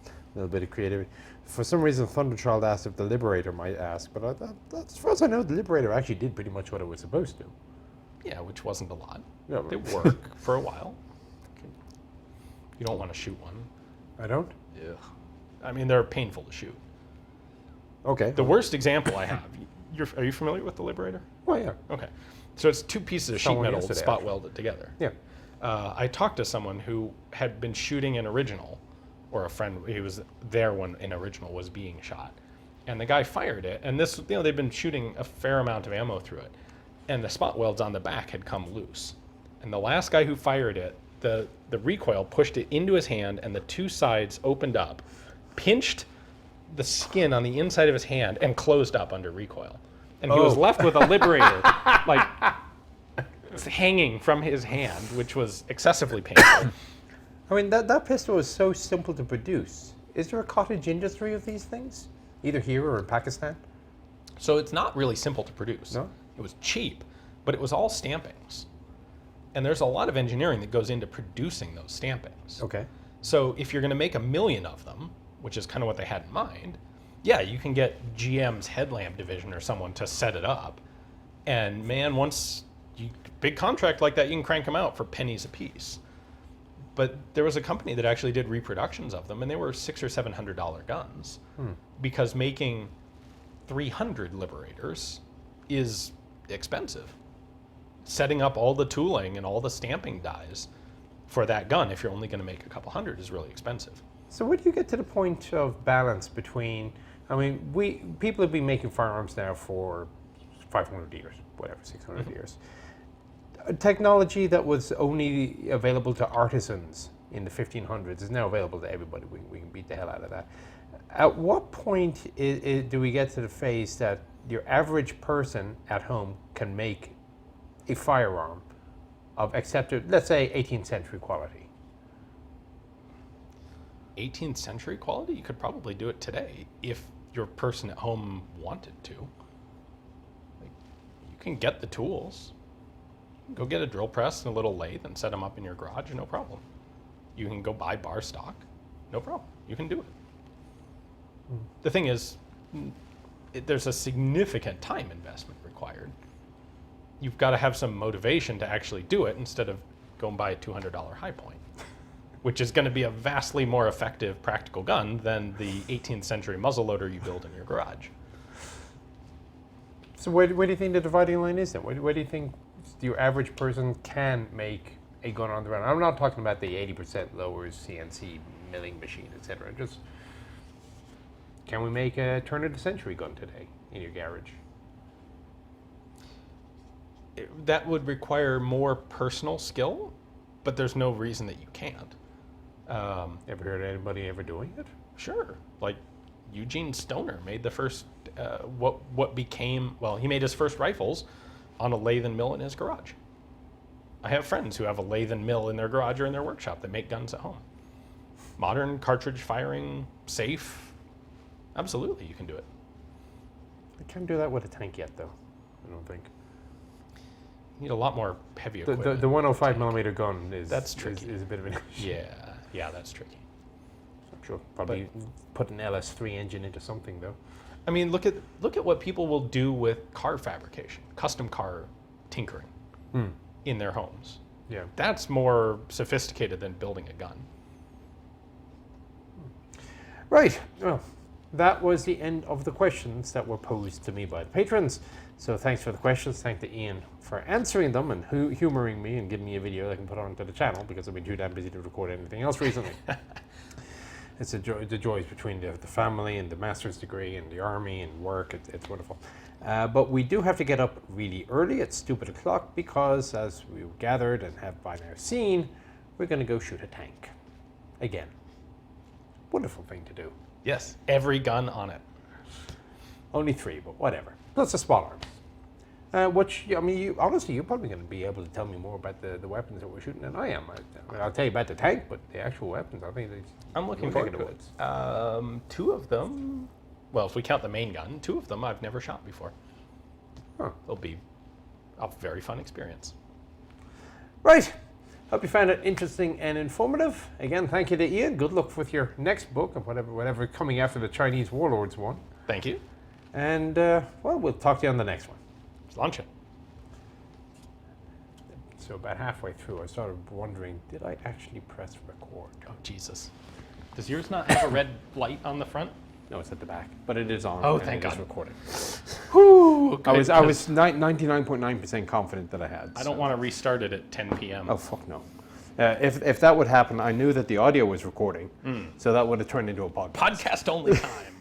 A little bit of creativity. For some reason, Thunderchild asked if the Liberator might ask, but as far as I know, the Liberator actually did pretty much what it was supposed to. Yeah, which wasn't a lot. Yeah, they work for a while. You don't want to shoot one. I don't? Yeah. I mean, they're painful to shoot. Okay. The worst example I have, are you familiar with the Liberator? Oh, yeah. Okay. So it's two pieces of sheet metal spot welded together. Yeah. I talked to someone who had been shooting an original, or a friend, he was there when an original was being shot. And the guy fired it, and this, they've been shooting a fair amount of ammo through it. And the spot welds on the back had come loose. And the last guy who fired it, the recoil pushed it into his hand, and the two sides opened up, pinched the skin on the inside of his hand, and closed up under recoil. And he was left with a Liberator, like, hanging from his hand, which was excessively painful. I mean, that pistol is so simple to produce. Is there a cottage industry of these things? Either here or in Pakistan? So it's not really simple to produce. No? It was cheap, but it was all stampings. And there's a lot of engineering that goes into producing those stampings. Okay. So if you're going to make 1 million of them, which is kind of what they had in mind, yeah, you can get GM's headlamp division or someone to set it up. And man, big contract like that, you can crank them out for pennies a piece. But there was a company that actually did reproductions of them, and they were $600 or $700 guns, because making 300 Liberators is expensive. Setting up all the tooling and all the stamping dies for that gun, if you're only going to make a couple hundred, is really expensive. So where do you get to the point of balance between, I mean, people have been making firearms now for 500 years, whatever, 600 years. Technology that was only available to artisans in the 1500s is now available to everybody. We can beat the hell out of that. At what point do we get to the phase that your average person at home can make a firearm of accepted, let's say, 18th century quality? 18th century quality? You could probably do it today if your person at home wanted to. Like, you can get the tools. Go get a drill press and a little lathe and set them up in your garage, no problem. You can go buy bar stock, no problem. You can do it. The thing is, there's a significant time investment required. You've got to have some motivation to actually do it instead of go and buy a $200 high point, which is going to be a vastly more effective practical gun than the 18th century muzzleloader you build in your garage. So where do you think the dividing line is then? Where do you think your average person can make a gun on their own? I'm not talking about the 80% lowers, CNC milling machine, etc. Just, can we make a turn of the century gun today in your garage? That would require more personal skill, but there's no reason that you can't. Ever heard of anybody ever doing it? Sure. Like Eugene Stoner made the first, what became, well, he made his first rifles on a lathe and mill in his garage. I have friends who have a lathe and mill in their garage or in their workshop that make guns at home. Modern cartridge firing, safe. Absolutely, you can do it. I can't do that with a tank yet, though. I don't think. You need a lot more heavy equipment. The 105 millimeter gun is That's tricky. Is a bit of an issue. Yeah, that's tricky. I'm sure probably put an LS3 engine into something, though. I mean, look at what people will do with car fabrication, custom car tinkering in their homes. Yeah. That's more sophisticated than building a gun. Right. Well, that was the end of the questions that were posed to me by the patrons. So thanks for the questions. Thank to Ian for answering them and humoring me and giving me a video that I can put onto the channel because I've been too damn busy to record anything else recently. It's the joys between the family and the master's degree and the army and work. It's wonderful. But we do have to get up really early at stupid o'clock because, as we've gathered and have by now seen, we're going to go shoot a tank. Again. Wonderful thing to do. Yes, every gun on it. Only 3, but whatever. Plus a small arm. Which, I mean, honestly, you're probably going to be able to tell me more about the weapons that we're shooting than I am. I'll tell you about the tank, but the actual weapons, I think I'm looking forward to it. 2 of them, well, if we count the main gun, 2 of them I've never shot before. Huh. It'll be a very fun experience. Right. Hope you found it interesting and informative. Again, thank you to Ian. Good luck with your next book and whatever coming after the Chinese Warlords one. Thank you. And, well, we'll talk to you on the next one. Let's launch it. So about halfway through, I started wondering, did I actually press record? Oh, Jesus. Does yours not have a red light on the front? No, it's at the back, but it is on. Oh, and thank it is God. recorded. Whew, I was 99.9% confident that I had. I don't want to restart it at 10 p.m. Oh, fuck no. If that would happen, I knew that the audio was recording, so that would have turned into a podcast. Podcast only time.